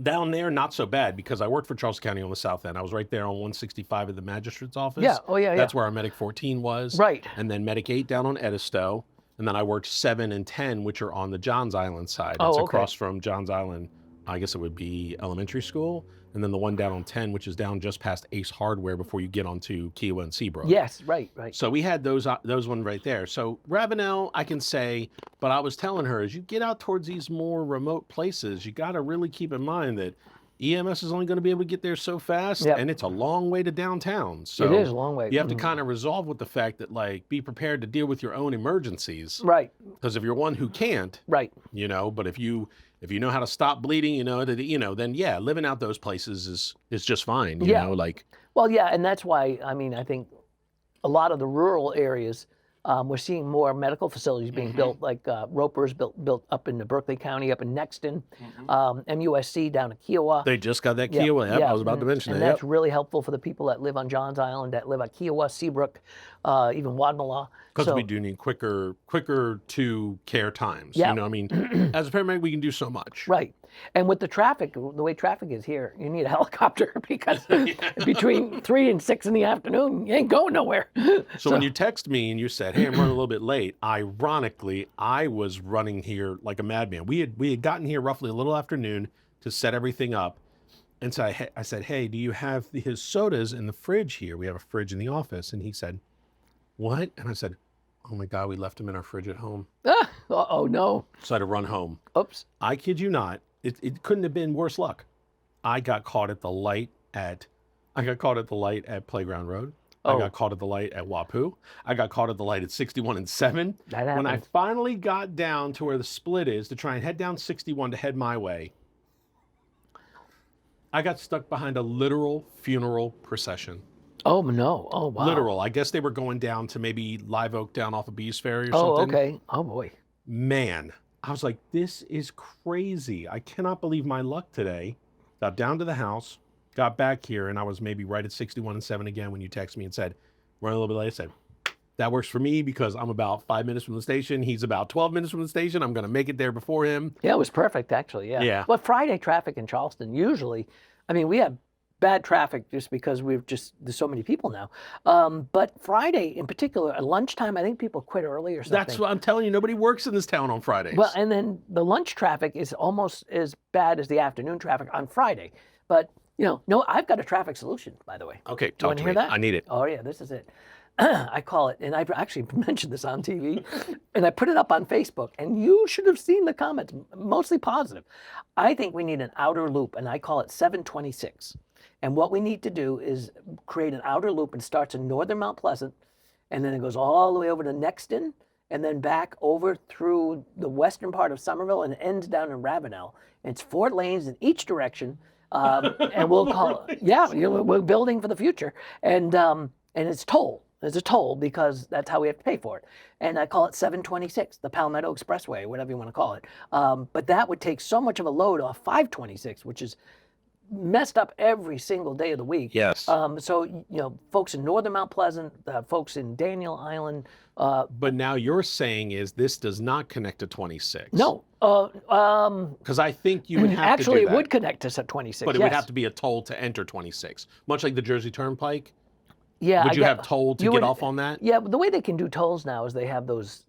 Down there, not so bad because I worked for Charleston County on the south end. I was right there on 165 at the magistrate's office. Yeah. Oh, yeah. That's where our Medic 14 was. Right. And then Medic 8 down on Edisto. And then I worked 7 and 10, which are on the Johns Island side. Oh, It's okay. across from Johns Island. I guess it would be elementary school. And then the one down on 10, which is down just past Ace Hardware before you get onto Kiowa and Seabrook. Yes. Right. Right. So we had those one right there. So Ravenel, I can say, but I was telling her, as you get out towards these more remote places, you got to really keep in mind that EMS is only going to be able to get there so fast, Yep. and it's a long way to downtown. So It is a long way. you have to kind of resolve with the fact that, like, be prepared to deal with your own emergencies. Right. Because if you're one who can't, Right. but if you know how to stop bleeding, then yeah, living out those places is just fine. You Yeah. know, like. Well, yeah, and that's why I think a lot of the rural areas, we're seeing more medical facilities being built, like Roper's built up in the Berkeley County, up in Nexton, MUSC down in Kiowa. They just got that Kiowa. Yep, I was about to mention and that. that's really helpful for the people that live on Johns Island, that live at Kiowa, Seabrook, even Wadmalaw. Because So- we do need quicker to care times. Yeah. You know, I mean, as a paramedic, we can do so much. Right. And with the traffic, the way traffic is here, you need a helicopter because between 3 and 6 in the afternoon, you ain't going nowhere. So when you text me and you said, "Hey, I'm running a little bit late," ironically, I was running here like a madman. We had gotten here roughly a little after noon to set everything up, and so I said, "Hey, do you have his sodas in the fridge here? We have a fridge in the office." And he said, "What?" And I said, "Oh my God, we left them in our fridge at home." Oh, no. So I had to run home. Oops. I kid you not. It couldn't have been worse luck. I got caught at the light at Playground Road. I Oh. got caught at the light at Wapu. I got caught at the light at 61 and 7. That When I happens. finally got down to where the split is to try and head down 61 to head my way, I got stuck behind a literal funeral procession. Oh, no. Oh, wow. Literal. I guess they were going down to maybe Live Oak down off of Bees Ferry or Oh, something. okay. Oh, boy. Man, I was like, this is crazy. I cannot believe my luck today. Got down to the house, got back here, and I was maybe right at 61 and 7 again when you texted me and said, "We're a little bit late." I said, That works for me because I'm about 5 minutes from the station. He's about 12 minutes from the station. I'm going to make it there before him. Yeah, it was perfect, actually. Yeah. Yeah. But Friday traffic in Charleston, usually, I mean, we have bad traffic just because there's so many people now. But Friday in particular, at lunchtime, I think people quit early or something. That's what I'm telling you. Nobody works in this town on Fridays. Well, and then the lunch traffic is almost as bad as the afternoon traffic on Friday. But, no, I've got a traffic solution, by the way. Okay, You talk want to to hear me. that? I need it. Oh, yeah, this is it. I call it, and I've actually mentioned this on TV, and I put it up on Facebook, and you should have seen the comments, mostly positive. I think we need an outer loop, and I call it 726. And what we need to do is create an outer loop and starts in northern Mount Pleasant, and then it goes all the way over to Nexton, and then back over through the western part of Somerville and ends down in Ravenel. And it's 4 lanes in each direction, and we'll call it, yeah, we're building for the future, and it's toll. There's a toll because that's how we have to pay for it. And I call it 726, the Palmetto Expressway, whatever you want to call it. But that would take so much of a load off 526, which is messed up every single day of the week. Yes. So, folks in northern Mount Pleasant, folks in Daniel Island. But now you're saying is this does not connect to 26. No. Because I think you would have actually, to do that. it would connect us at 26. But it yes. would have to be a toll to enter 26, much like the Jersey Turnpike. Yeah, Would you have toll to get off on that? Yeah, the way they can do tolls now is they have those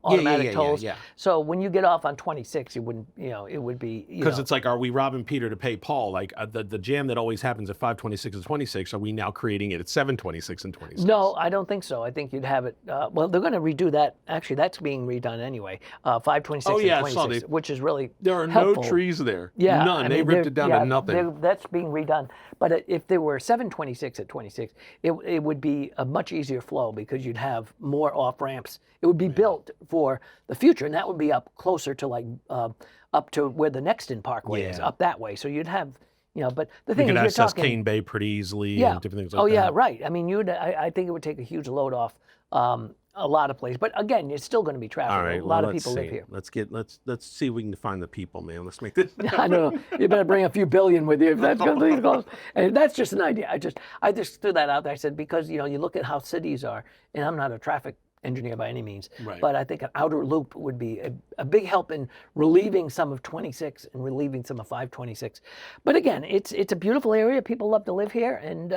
automatic tolls. Yeah. So when you get off on 26, you wouldn't, it would be Because it's like, are we robbing Peter to pay Paul? Like the jam that always happens at 526 and 26, are we now creating it at 726 and 26? No, I don't think so. I think you'd have it. Well, they're going to redo that. Actually, that's being redone anyway. 526 and 26, which is really There are helpful. no trees there. Yeah, None. They ripped it down to nothing. That's being redone. But if there were 726 at 26, it would be a much easier flow because you'd have more off ramps. It would be built for the future, and that would be up closer to like up to where the Nexton Parkway is, up that way. So you'd have, but the thing is, you could access talking Cane Bay pretty easily yeah. and different things like that. Oh yeah, right. I mean, I think it would take a huge load off a lot of places, but again, it's still going to be traffic. All right, a lot of let's people see. live here. Let's see if we can find the people, man. Let's make this. I don't know. You better bring a few billion with you if that's going to be close. And that's just an idea. I just threw that out there. I said because you look at how cities are, and I'm not a traffic engineer by any means, Right. but I think an outer loop would be a big help in relieving some of 26 and relieving some of 526. But again, it's a beautiful area. People love to live here, and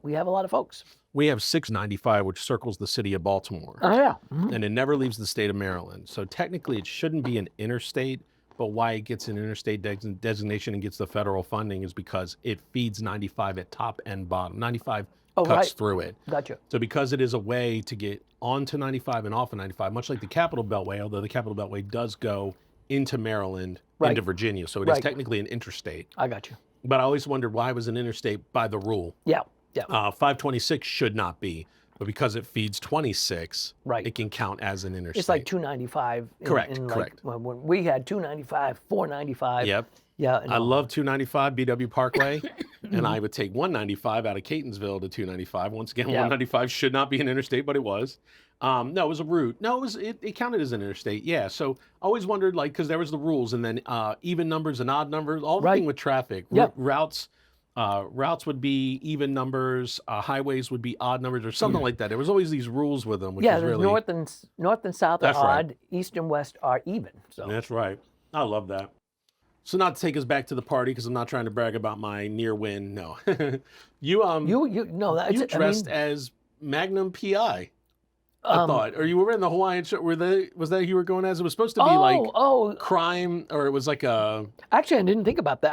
we have a lot of folks. We have 695, which circles the city of Baltimore. Oh yeah. Mm-hmm. And it never leaves the state of Maryland. So technically it shouldn't be an interstate, but why it gets an interstate designation and gets the federal funding is because it feeds 95 at top and bottom. 95 cuts through it. Gotcha. So because it is a way to get onto 95 and off of 95, much like the Capital Beltway, although the Capital Beltway does go into Maryland, into Virginia. So it is technically an interstate. I got you. But I always wondered why it was an interstate by the rule. Yeah. Yeah. 526 should not be, but because it feeds 26, Right. it can count as an interstate. It's like 295. Correct, like, correct. when we had 295, 495. Yep. Yeah. I love 295 BW Parkway, and I would take 195 out of Catonsville to 295. Once again, 195 should not be an interstate, but it was. No, it was a route. No, it counted as an interstate. Yeah. So I always wondered, like, because there was the rules, and then even numbers and odd numbers, all the thing with traffic. Yep. Routes would be even numbers, highways would be odd numbers, or something like that. There was always these rules with them, which is really north and south are That's right. odd, east and west are even. So That's right. I love that. So not to take us back to the party, because I'm not trying to brag about my near win. No, you no, that's you dressed as Magnum PI. I thought, or you were in the Hawaiian shirt. Was that you were going as? It was supposed to be crime, or it was like a. Actually, I didn't think about that.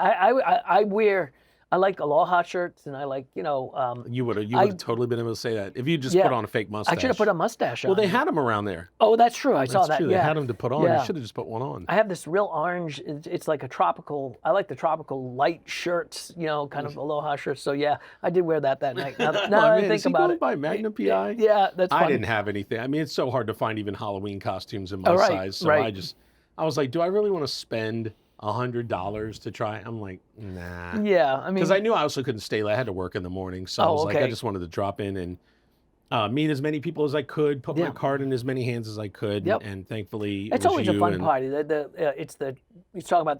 I like Aloha shirts, and I like, You would have totally been able to say that if you just put on a fake mustache. I should have put a mustache on. Well, they had them around there. Oh, that's true. I saw that. True. Yeah. They had them to put on. Yeah. You should have just put one on. I have this real orange. It's like a tropical. I like the tropical light shirts, kind of Aloha shirts. So yeah, I did wear that night. Now that I think about it. By Magnum PI. Yeah, that's funny. I didn't have anything. I mean, it's so hard to find even Halloween costumes in my size. So I was like, do I really want to spend $100 to try? I'm like, nah. Yeah, I mean, because I knew I also couldn't stay late. I had to work in the morning, so I was like, I just wanted to drop in and meet as many people as I could, put my card in as many hands as I could, and thankfully it's always a fun party. You talk about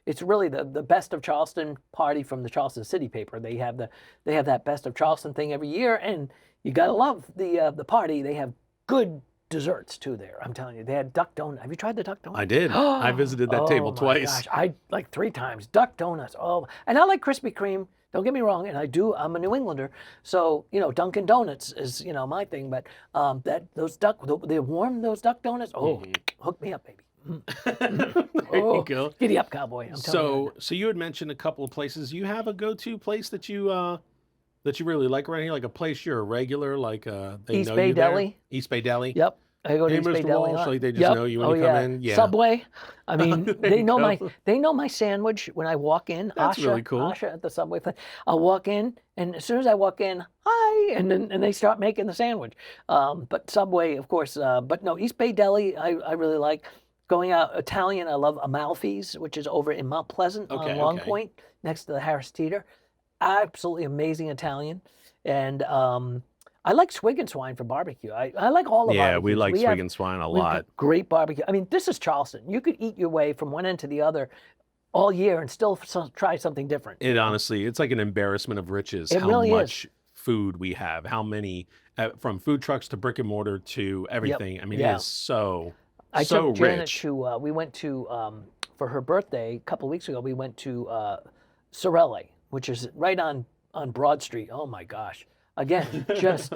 it's really the Best of Charleston party from the Charleston City paper. They have that Best of Charleston thing every year, and you gotta love the party. They have good desserts too there. I'm telling you, they had duck donut. Have you tried the duck donut? I did. I visited that table twice. Gosh, I like 3 times duck donuts. Oh, and I like Krispy Kreme. Don't get me wrong, and I'm a New Englander, so Dunkin' Donuts is my thing. But they warm those duck donuts. Oh, hook me up, baby. There you go. Giddy up, cowboy. I'm telling you. So you had mentioned a couple of places. You have a go-to place that you really like around here, like a place you're a regular, like they East know Bay you there? Deli. East Bay Deli. Yep. I go to Hey, East Bay Mr. Deli. Walsh, like they just know you when you come in. Yeah. Subway. I mean, they know go. my sandwich when I walk in. That's Asha, really cool. Asha at the Subway place. I'll walk in, and as soon as I walk in, hi, and they start making the sandwich. But Subway, of course. But no, East Bay Deli, I really like. Going out Italian, I love Amalfi's, which is over in Mount Pleasant on Long Point, next to the Harris Teeter. Absolutely amazing Italian. And I like Swig and Swine for barbecue. I like all the Yeah, barbecues. we like Swig and Swine a We've got lot. great barbecue. I mean, this is Charleston. You could eat your way from one end to the other all year and still try something different. It honestly, it's like an embarrassment of riches It how really much food we have, how many, from food trucks to brick and mortar to everything. I mean, it is so I so took Janet rich. to, we went to, for her birthday a couple of weeks ago, we went to Sorelli, which is right on Broad Street. Oh my gosh. Again, just,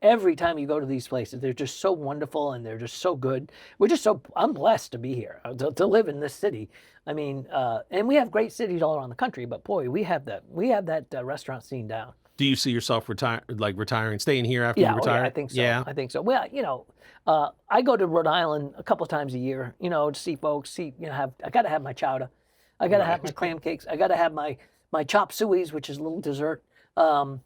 every time you go to these places, they're just so wonderful and they're just so good. I'm blessed to be here, to live in this city. I mean, and we have great cities all around the country, but boy, we have that restaurant scene down. Do you see yourself retiring, staying here after you retire? Yeah, I think so. Yeah. I think so. Well, I go to Rhode Island a couple times a year, to see folks, I got to have my chowder. I got to have my clam cakes. I got to have my chop sueys, which is a little dessert. But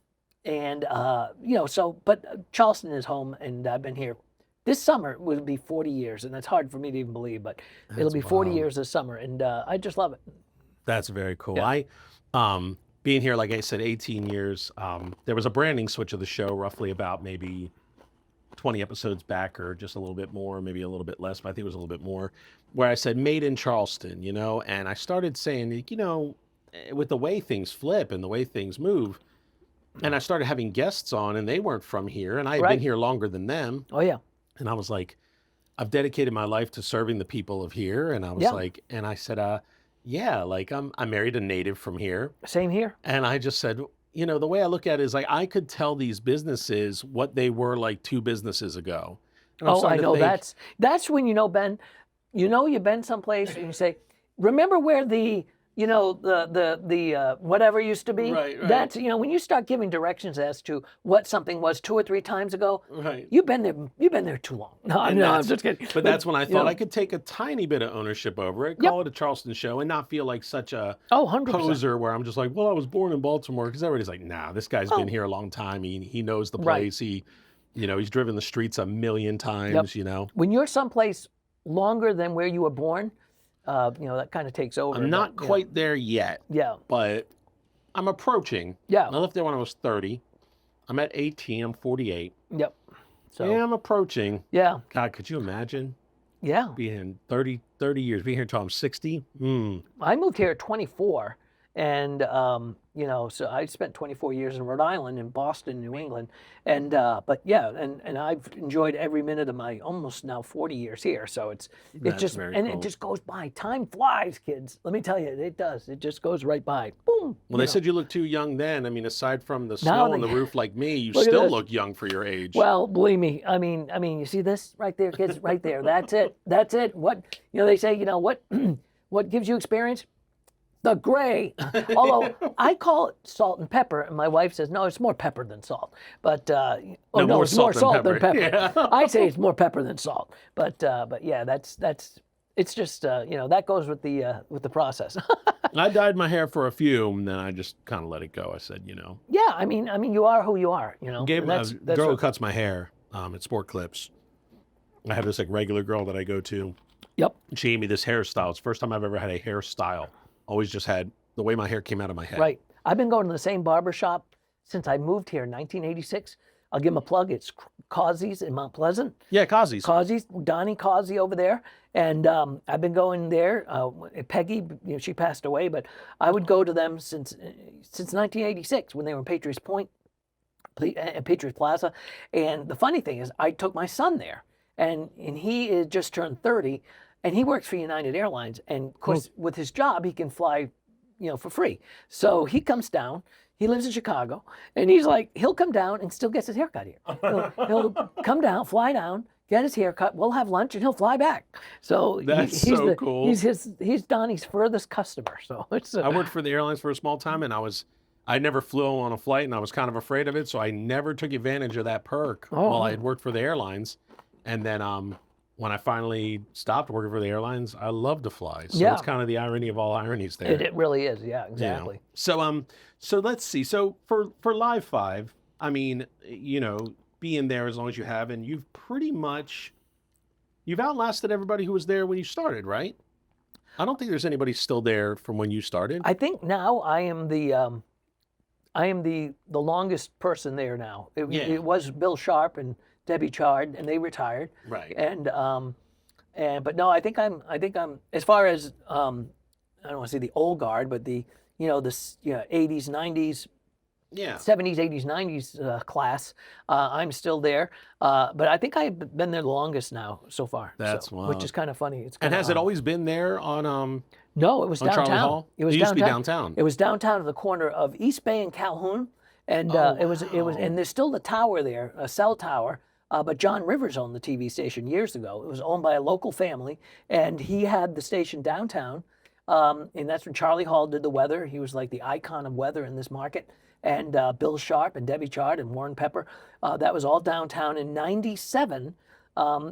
Charleston is home, and I've been here. This summer will be 40 years, and that's hard for me to even believe, but it'll be 40 years this summer, and I just love it. That's very cool. Yeah. Being here, like I said, 18 years, there was a branding switch of the show roughly about maybe 20 episodes back, or just a little bit more, maybe a little bit less, but I think it was a little bit more, where I said made in Charleston, and I started saying, with the way things flip and the way things move, and I started having guests on, and they weren't from here, and I had been here longer than them. Oh, yeah. And I was like, I've dedicated my life to serving the people of here. And I was like, and I said, yeah, like I married a native from here. Same here. And I just said, the way I look at it is like, I could tell these businesses what they were like 2 businesses ago. And I'm Oh, I starting to know. think, That's when Ben, you've been someplace and you say, remember where the whatever used to be? Right. That's, when you start giving directions as to what something was 2 or 3 times ago, Right. you've been there too long. No, I'm just kidding. But that's when I thought I could take a tiny bit of ownership over it, call it a Charleston show, and not feel like such a 100%. poser where I'm just like, well, I was born in Baltimore, because everybody's like, nah, this guy's been here a long time. He knows the place. He, he's driven the streets a million times. When you're someplace longer than where you were born, that kind of takes over. I'm not quite there yet. Yeah. But I'm approaching. Yeah. I left there when I was 30. I'm at 18. I'm 48. Yep. So yeah, I'm approaching. Yeah. God, could you imagine Yeah. being 30 years, being here until I'm 60? I moved here at 24, and so I spent 24 years in Rhode Island, in Boston, New England, and but yeah, and I've enjoyed every minute of my almost now 40 years here. So it just goes by. Time flies, kids. Let me tell you, it does. It just goes right by. Boom. Well, they said you looked too young then. I mean, aside from the snow on the roof like me, you still look young for your age. Well, believe me. I mean, you see this right there, kids, right there. That's it. That's it. What they say. What gives you experience? The gray. Although I call it salt and pepper, and my wife says, no, it's more pepper than salt. But it's more salt than pepper. Yeah. I say it's more pepper than salt. But yeah, that's it's just that goes with the process. I dyed my hair for a few, and then I just kind of let it go. I said, Yeah, I mean, you are who you are. Gave a girl who cuts my hair at Sport Clips. I have this regular girl that I go to. Yep. She gave me this hairstyle. It's the first time I've ever had a hairstyle. Always just had the way my hair came out of my head. Right. I've been going to the same barber shop since I moved here in 1986. I'll give them a plug. It's Causey's in Mount Pleasant. Yeah, Kazi's. Causey's, Donnie Causey over there. And I've been going there. Peggy, she passed away, but I would go to them since 1986 when they were in Patriots Point, Patriots Plaza. And the funny thing is, I took my son there, and he is just turned 30, and he works for United Airlines. And of course, with his job, he can fly, for free. So he comes down. He lives in Chicago, and he'll come down and still gets his hair cut here. He'll come down, fly down, get his hair cut. We'll have lunch, and he'll fly back. So That's so cool. He's Donnie's furthest customer. So it's. I worked for the airlines for a small time, and I never flew on a flight, and I was kind of afraid of it, so I never took advantage of that perk while I had worked for the airlines. And then when I finally stopped working for the airlines, I love to fly. So it's kind of the irony of all ironies there. It really is. Yeah, exactly. So let's see. So for Live 5, I mean, being there as long as you have, and you've outlasted everybody who was there when you started, right? I don't think there's anybody still there from when you started. I think now I am the longest person there now. It was Bill Sharp and Debbie Chard, and they retired. Right. But no, I think I'm as far as I don't want to say the old guard, but the 80s, 90s, 70s, 80s, 90s class. I'm still there, but I think I've been there the longest now so far. That's wild. Which is kind of funny. And has it always been there on No, it was downtown. Charlie Hall? It was used to be downtown. It was downtown at the corner of East Bay and Calhoun, and it was and there's still the tower there, a cell tower. But John Rivers owned the TV station years ago. It was owned by a local family, and he had the station downtown. And that's when Charlie Hall did the weather. He was like the icon of weather in this market. And Bill Sharp and Debbie Chard and Warren Pepper, that was all downtown. In '97,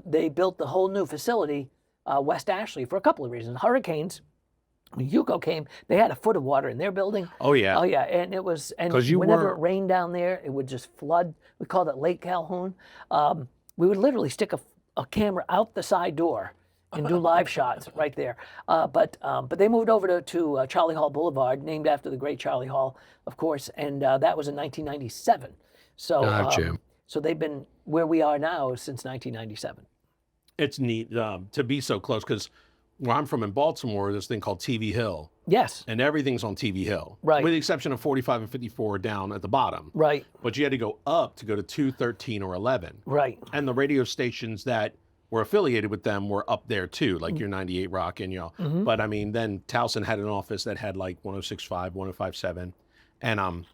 they built the whole new facility, West Ashley, for a couple of reasons. Hurricanes. When Yuko came, they had a foot of water in their building. Oh yeah. Oh yeah, and it was, and whenever it rained down there, it would just flood. We called it Lake Calhoun. We would literally stick a camera out the side door and do live shots right there. But they moved over to Charlie Hall Boulevard, named after the great Charlie Hall, of course, and that was in 1997. So so they've been where we are now since 1997. It's neat to be so close, because where I'm from in Baltimore, there's this thing called TV Hill. Yes. And everything's on TV Hill. Right. With the exception of 45 and 54 down at the bottom. Right. But you had to go up to go to 2, 13, or 11. Right. And the radio stations that were affiliated with them were up there too, like your 98 Rock and But I mean, then Towson had an office that had like 106.5, 105.7. And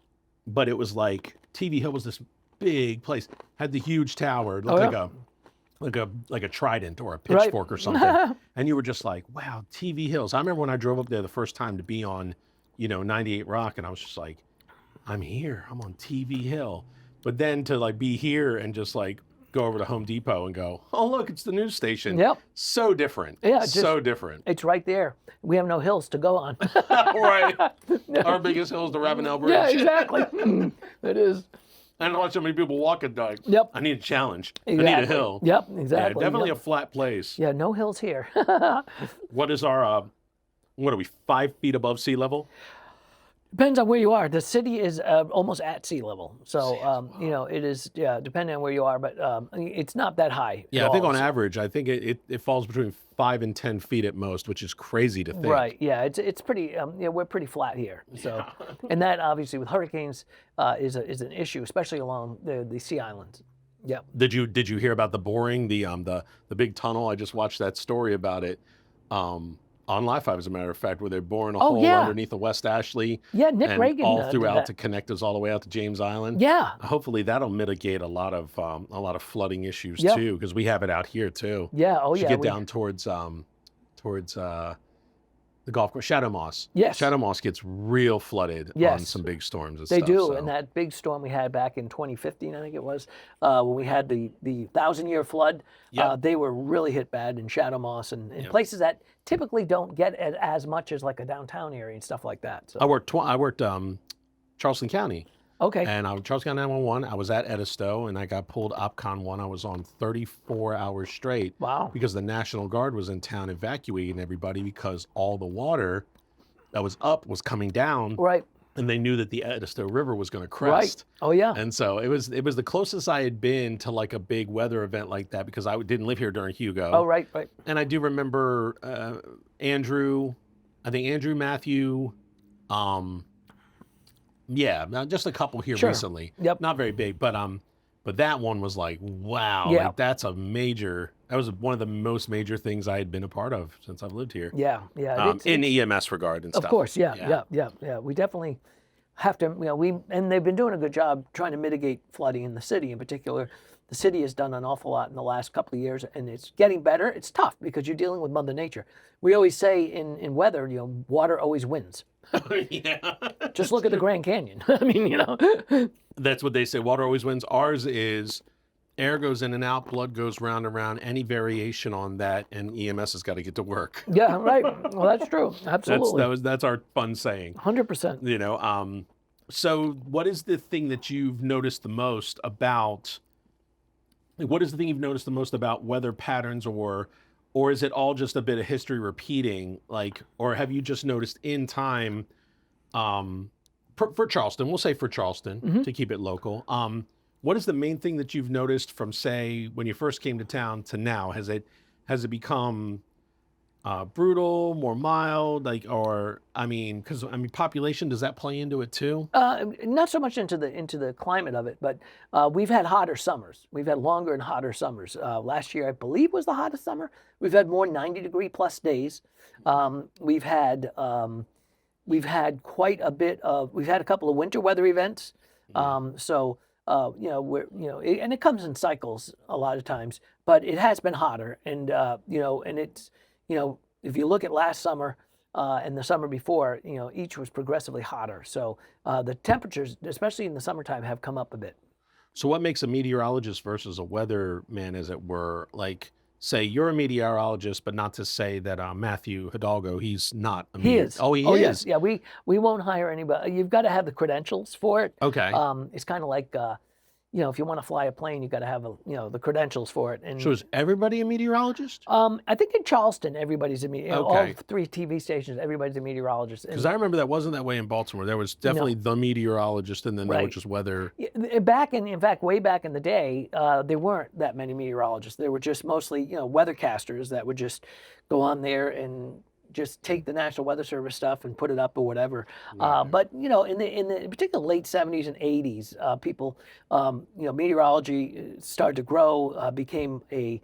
but it was like TV Hill was this big place, had the huge tower. It looked like a trident or a pitchfork or something. And you were just like, wow, TV Hills. I remember when I drove up there the first time to be on, 98 Rock, and I was just like, I'm here, I'm on TV Hill. But then to like be here and just like go over to Home Depot and go, oh look, it's the news station. Yep. So different. Yeah, so different. It's right there. We have no hills to go on. Right. Our biggest hill is the Ravenel Bridge. Yeah, exactly. It is. I don't know why so many people walk it, like, Yep. I need a challenge. Exactly. I need a hill. Yep, exactly. Yeah, definitely a flat place. Yeah, no hills here. What is our, what are we, 5 feet above sea level? Depends on where you are. The city is almost at sea level. So, it is, depending on where you are, but it's not that high. Yeah, I think on average, I think it falls between 5 and 10 feet at most, which is crazy to think. Right, yeah, it's pretty, we're pretty flat here. So, and that obviously with hurricanes is an issue, especially along the Sea Islands. Yeah. Did you hear about the boring, the big tunnel? I just watched that story about it. On Live 5, as a matter of fact, where they're boring a hole underneath the West Ashley. Yeah, Nick and Reagan all throughout to connect us all the way out to James Island. Yeah. Hopefully that'll mitigate a lot of flooding issues too, because we have it out here too. Yeah. Oh yeah. Get down towards the golf course, Shadow Moss. Yes. Shadow Moss gets real flooded on some big storms and they stuff. do, So. and that big storm we had back in 2015, I think it was, when we had the 1,000-year flood, they were really hit bad in Shadow Moss and places that typically don't get as much as like a downtown area and stuff like that. So. I worked Charleston County. Okay. And Charleston County 911, I was at Edisto, and I got pulled OPCON 1. I was on 34 hours straight. Wow. Because the National Guard was in town evacuating everybody because all the water that was up was coming down. Right. and they knew that the Edisto River was going to Right. crest. Oh yeah. And so it was the closest I had been to like a big weather event like that because I didn't live here during Hugo. Oh right, right. And I do remember Andrew, I think Andrew, Matthew, yeah, just a couple here Sure. recently. Yep. Not very big, but that one was like, wow, Yeah. like that was one of the most major things I had been a part of since I've lived here. Yeah, yeah. In EMS regard and Of stuff. course, yeah. We definitely have to, and they've been doing a good job trying to mitigate flooding in the city in particular. The city has done an awful lot in the last couple of years, and it's getting better. It's tough because you're dealing with Mother Nature. We always say in weather, water always wins. Yeah. Just look at the Grand Canyon. I mean, That's what they say. Water always wins. Ours is air goes in and out, blood goes round and round. Any variation on that, and EMS has got to get to work. Yeah, right. Well, that's true. Absolutely. That's our fun saying. 100%. So what is the thing that you've noticed the most about? What is the thing you've noticed the most about weather patterns, or is it all just a bit of history repeating? Or have you just noticed in time? For Charleston, we'll say for Charleston to keep it local. What is the main thing that you've noticed from, say, when you first came to town to now? Has it become brutal, more mild, because population, does that play into it too? Not so much into the climate of it, but we've had hotter summers. We've had longer and hotter summers. Last year, I believe, was the hottest summer. We've had more 90-degree plus days. We've had quite a bit of. We've had a couple of winter weather events. And it comes in cycles a lot of times, but it has been hotter, and and it's if you look at last summer and the summer before, each was progressively hotter. So the temperatures, especially in the summertime, have come up a bit. So what makes a meteorologist versus a weatherman, as it were? Like, say you're a meteorologist, but not to say that Matthew Hidalgo, he's not a He is. Oh, he Oh, is. yes. Yeah, we won't hire anybody. You've got to have the credentials for it. Okay. It's kind of like, if you want to fly a plane, you've got to have, the credentials for it. And So is everybody a meteorologist? I think in Charleston, everybody's a all Okay. 3 TV stations, everybody's a meteorologist. Because I remember that wasn't that way in Baltimore. There was definitely the meteorologist, and then there Right. was just weather. In fact, way back in the day, there weren't that many meteorologists. There were just mostly, weathercasters that would just go on there and just take the National Weather Service stuff and put it up or whatever. But in the particular late 70s and 80s, people, meteorology started to grow, became a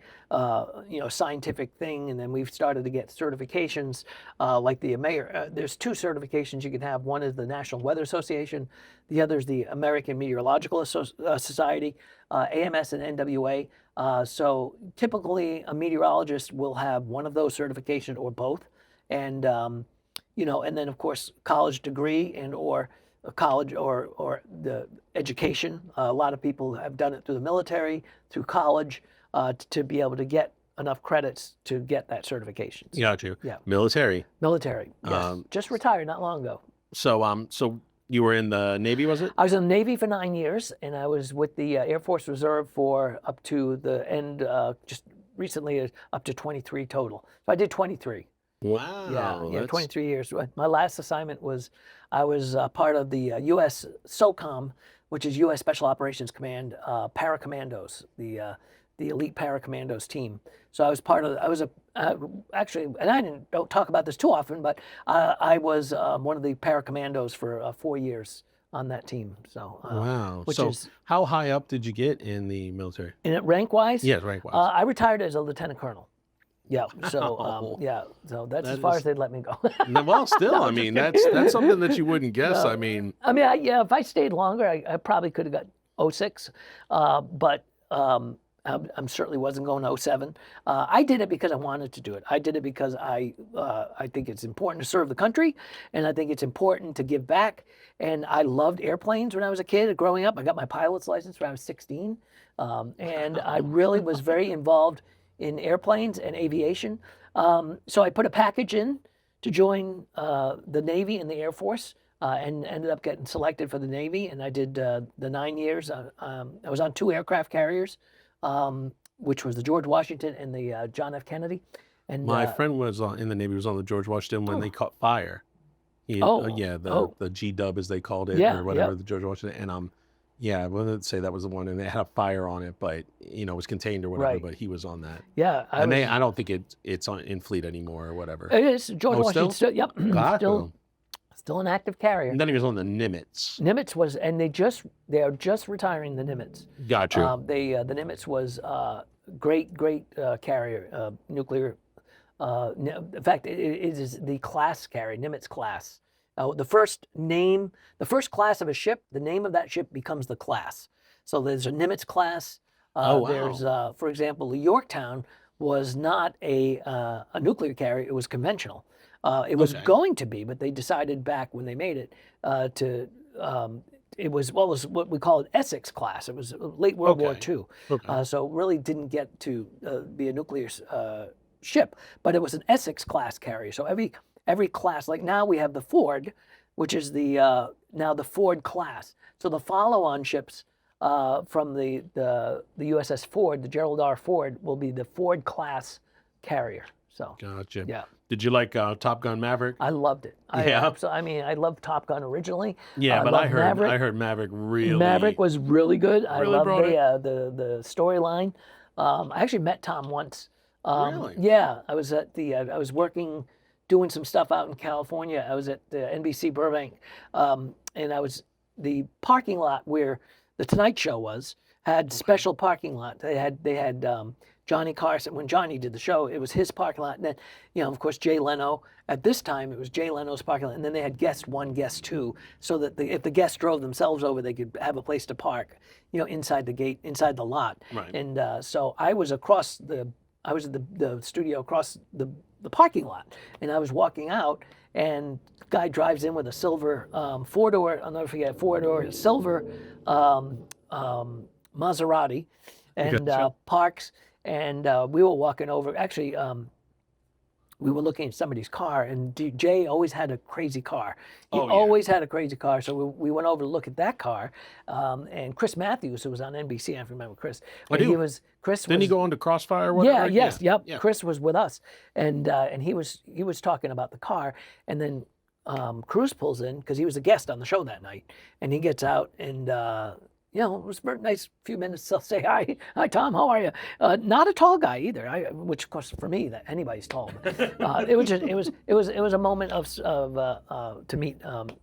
scientific thing, and then we've started to get certifications like the mayor. There's 2 certifications you can have. One is the National Weather Association, the other is the American Meteorological Society, AMS and NWA. So typically, a meteorologist will have one of those certifications or both. And and then of course college degree and or a college or the education. A lot of people have done it through the military, through college, to be able to get enough credits to get that certification. Got you. Yeah. Military. Military. Yes. Just retired not long ago. So you were in the Navy, was it? I was in the Navy for 9 years, and I was with the Air Force Reserve for up to the end. Just recently, up to 23 total. So I did 23. Wow. Yeah, 23 years. My last assignment was, I was part of the U.S. SOCOM, which is U.S. Special Operations Command, Paracommandos, the elite Paracommandos team. So I was actually, and I don't talk about this too often, but I was one of the Paracommandos for 4 years on that team. So Wow. which So is how high up did you get in the military? rank-wise. Yes, rank-wise. I retired as a lieutenant colonel. Yeah. So Wow. So that's as That far is- as they'd let me go. No, well, still, I mean, that's something that you wouldn't guess. No. I mean, If I stayed longer, I probably could have got 06, but I'm certainly wasn't going 07. I did it because I wanted to do it. I did it because I think it's important to serve the country, and I think it's important to give back. And I loved airplanes when I was a kid. Growing up, I got my pilot's license when I was 16, and I really was very involved in airplanes and aviation. So I put a package in to join the Navy and the Air Force, and ended up getting selected for the Navy. And I did the 9 years. I was on 2 aircraft carriers, which was the George Washington and the John F. Kennedy. And my friend was in the Navy, was on the George Washington when they caught fire. Yeah, the G Dub as they called it, Yeah, or whatever, yeah. the George Washington. And yeah, I wouldn't say that was the one, and it had a fire on it, but it was contained or whatever. Right. But he was on that. Yeah, I don't think it's in fleet anymore or whatever. It is George Oh, Washington. still? Yep, Gotcha. still an active carrier. And then he was on the Nimitz. Nimitz was, and they are just retiring the Nimitz. Gotcha. The Nimitz was great carrier, nuclear. In fact, it is the class carrier, Nimitz class. The first class of a ship, the name of that ship becomes the class. So there's a Nimitz class. Wow. There's, for example, the Yorktown was not a nuclear carrier; it was conventional. It was going to be, but they decided back when they made it it was what we call an Essex class. It was late World War II. Okay. So it really didn't get to be a nuclear ship, but it was an Essex class carrier. So every class, like now we have the Ford, which is now the Ford class. So the follow-on ships from the USS Ford, the Gerald R. Ford, will be the Ford class carrier. So Gotcha. yeah. Did you like Top Gun Maverick? I loved it. Yeah. I loved Top Gun originally. Yeah, but I heard Maverick. I heard Maverick really. Maverick was really good. I Really loved brought it. the storyline. I actually met Tom once. Really? Yeah, I was at I was working, doing some stuff out in California. I was at the NBC Burbank, and I was the parking lot where the Tonight Show had special parking lot. They had Johnny Carson. When Johnny did the show, it was his parking lot. And then, of course, Jay Leno. At this time, it was Jay Leno's parking lot. And then they had guest one, guest two, so that if the guests drove themselves over, they could have a place to park, inside the gate, inside the lot. Right. And so I was at the studio across the parking lot. And I was walking out, and the guy drives in with a silver four-door, I'll never forget, four-door silver Maserati, and parks. And we were walking over. Actually, we were looking at somebody's car, and Jay always had a crazy car. He always had a crazy car. So we went over to look at that car. And Chris Matthews, who was on NBC, I remember Chris. I do. Didn't he go on to Crossfire or whatever? Yeah. Chris was with us, and he was talking about the car, and then Cruz pulls in because he was a guest on the show that night, and he gets out and. It was a nice few minutes to say hi. Hi, Tom. How are you? Not a tall guy either. Which, of course, for me, that anybody's tall. But, it was a moment to meet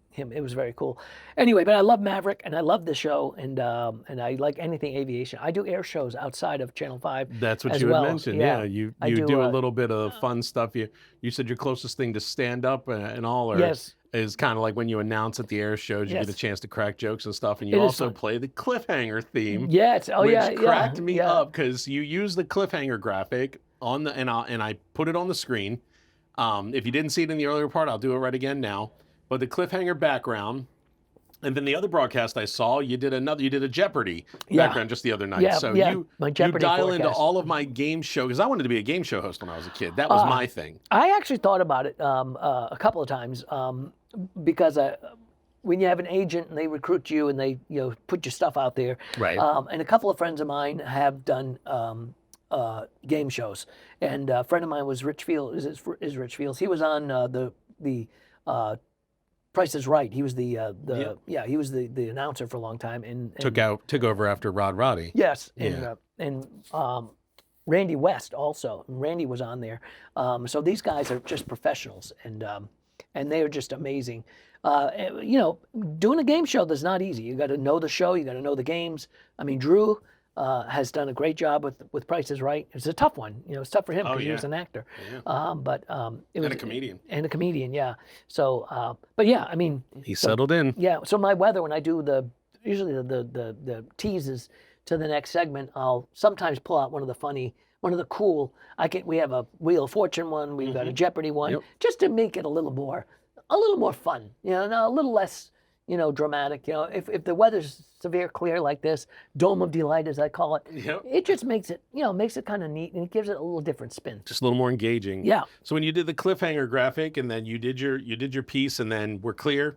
him. It was very cool. Anyway, but I love Maverick and I love the show and I like anything aviation. I do air shows outside of Channel 5. That's what as you had well. mentioned. Yeah, you I do a little bit of fun stuff. You said your closest thing to stand up and all, or Yes. is kind of like when you announce at the air shows, you Yes. get a chance to crack jokes and stuff, and you It is also fun. play the cliffhanger theme. Yeah, which cracked me up because you use the cliffhanger graphic on the and I put it on the screen. If you didn't see it in the earlier part, I'll do it right again now. But the cliffhanger background, and then the other broadcast I saw, you did a Jeopardy background just the other night. Yeah, so yeah, you my Jeopardy dial into forecast. all of my game show because I wanted to be a game show host when I was a kid. That was my thing. I actually thought about it a couple of times because when you have an agent and they recruit you and they put your stuff out there, Right. And a couple of friends of mine have done game shows, and a friend of mine was Rich Fields. Is Rich Fields? He was on the Price is Right. He was he was the announcer for a long time and Took over after Rod Roddy. yes, Yeah. and Randy West also. Randy was on there. So these guys are just professionals, and they are just amazing. Doing a game show is not easy. You got to know the show. You got to know the games. I mean, Drew has done a great job with Price is Right. It's a tough one. It's tough for him because he was an actor. Yeah. It was And a comedian. And a comedian, yeah. So, but yeah, I mean, He settled in. yeah. So my weather when I do usually the teases to the next segment, I'll sometimes pull out one of the cool. We have a Wheel of Fortune one. We've got a Jeopardy one, just to make it a little more fun. A little less, dramatic. If the weather's severe clear like this, Dome of Delight as I call it, it just makes it kind of neat and it gives it a little different spin. Just a little more engaging. Yeah. So when you did the cliffhanger graphic and then you did your piece and then we're clear,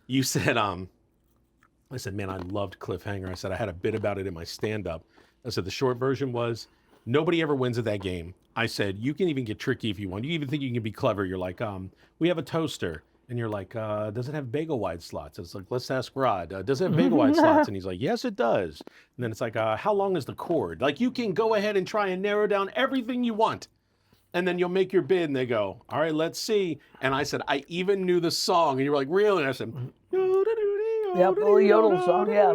you said I said, man, I loved cliffhanger. I said I had a bit about it in my stand-up. I said the short version was nobody ever wins at that game. I said you can even get tricky if you want. You even think you can be clever. You're like, we have a toaster And you're like, does it have bagel wide slots? It's like, let's ask Rod. Does it have bagel wide slots? And he's like, yes, it does. And then it's like, how long is the cord? Like, you can go ahead and try and narrow down everything you want. And then you'll make your bid, and they go, all right, let's see. And I said, I even knew the song. And you were like, really? And I said, Yep, little yodel song, yeah.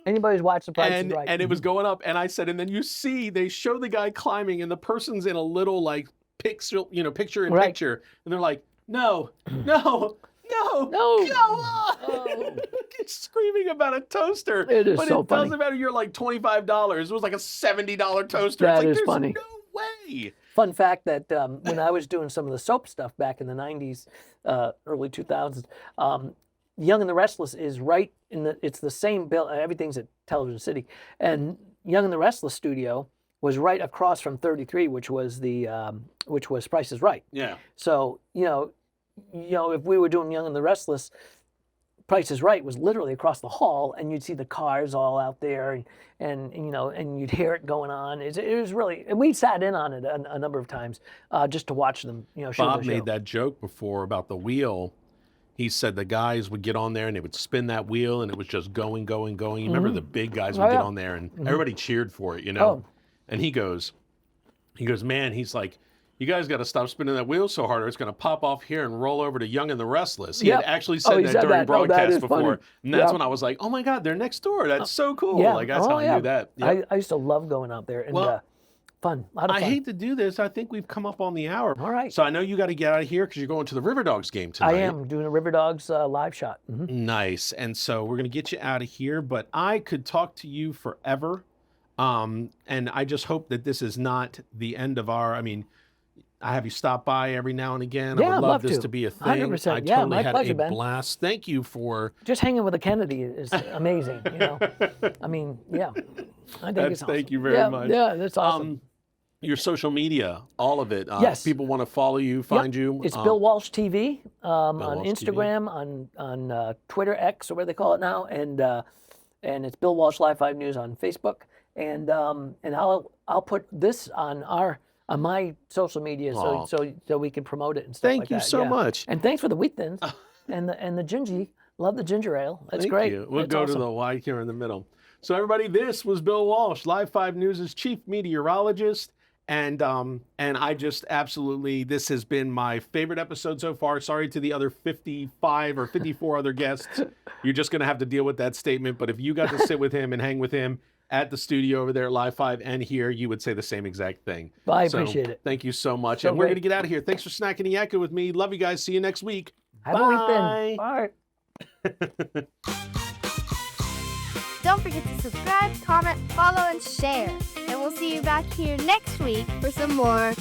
Anybody's watched The Price is Right. And it was going up. And I said, and then you see, they show the guy climbing, and the person's in a little, like, picture in picture. And they're like, no, go on. Oh. He's screaming about a toaster. It is but so it funny. doesn't matter. You're like $25. It was like a $70 toaster. That it's like, is there's funny. no way. Fun fact that when I was doing some of the soap stuff back in the 90s, early 2000s, Young and the Restless is right it's the same bill. Everything's at Television City. And Young and the Restless studio was right across from 33, which was Price is Right. Yeah. So, if we were doing Young and the Restless, Price is Right was literally across the hall, and you'd see the cars all out there, and you'd hear it going on. It was really, and we sat in on it a number of times just to watch them. Show Bob their show. made that joke before about the wheel. He said the guys would get on there and they would spin that wheel, and it was just going. You remember the big guys would get on there, and everybody cheered for it, Oh. And he goes, man, he's like, you guys got to stop spinning that wheel so hard, or it's going to pop off here and roll over to Young and the Restless. He had actually said that during broadcast before. Funny. And that's when I was like, oh my God, they're next door. That's so cool. Yeah. Like, that's how I knew that. Yep. I used to love going out there, and fun. A lot of I fun. hate to do this. I think we've come up on the hour. All right. So I know you got to get out of here because you're going to the River Dogs game tonight. I am doing a River Dogs live shot. Nice. And so we're going to get you out of here, but I could talk to you forever. And I just hope that this is not the end of I have you stop by every now and again. Yeah, I would I'd love love this to. to be a thing. 100%. I Yeah, totally my had pleasure, a Ben. blast. Thank you for Just hanging with a Kennedy is amazing. I think it's awesome. Thank you very much. Yeah, that's awesome. Your social media, all of it. Yes. People want to follow you, find you. It's Bill Walsh TV on Walsh Instagram, on Twitter X, or what they call it now, and it's Bill Walsh Live 5 News on Facebook, and I'll put this on my social media so we can promote it and stuff Thank like you that. so much. And thanks for the wheat thins and the gingy. Love the ginger ale. That's Thank great. you. We'll That's go awesome. to the wide here in the middle. So everybody, this was Bill Walsh, Live 5 News' chief meteorologist. And I just absolutely, this has been my favorite episode so far. Sorry to the other 55 or 54 other guests. You're just going to have to deal with that statement. But if you got to sit with him and hang with him at the studio over there at Live 5 and here, you would say the same exact thing. Well, I appreciate it. Thank you so much. So and we're great. going to get out of here. Thanks for snacking Yakkin with me. Love you guys. See you next week. Have a wheat thin. Bye. Don't forget to subscribe, comment, follow, and share. And we'll see you back here next week for some more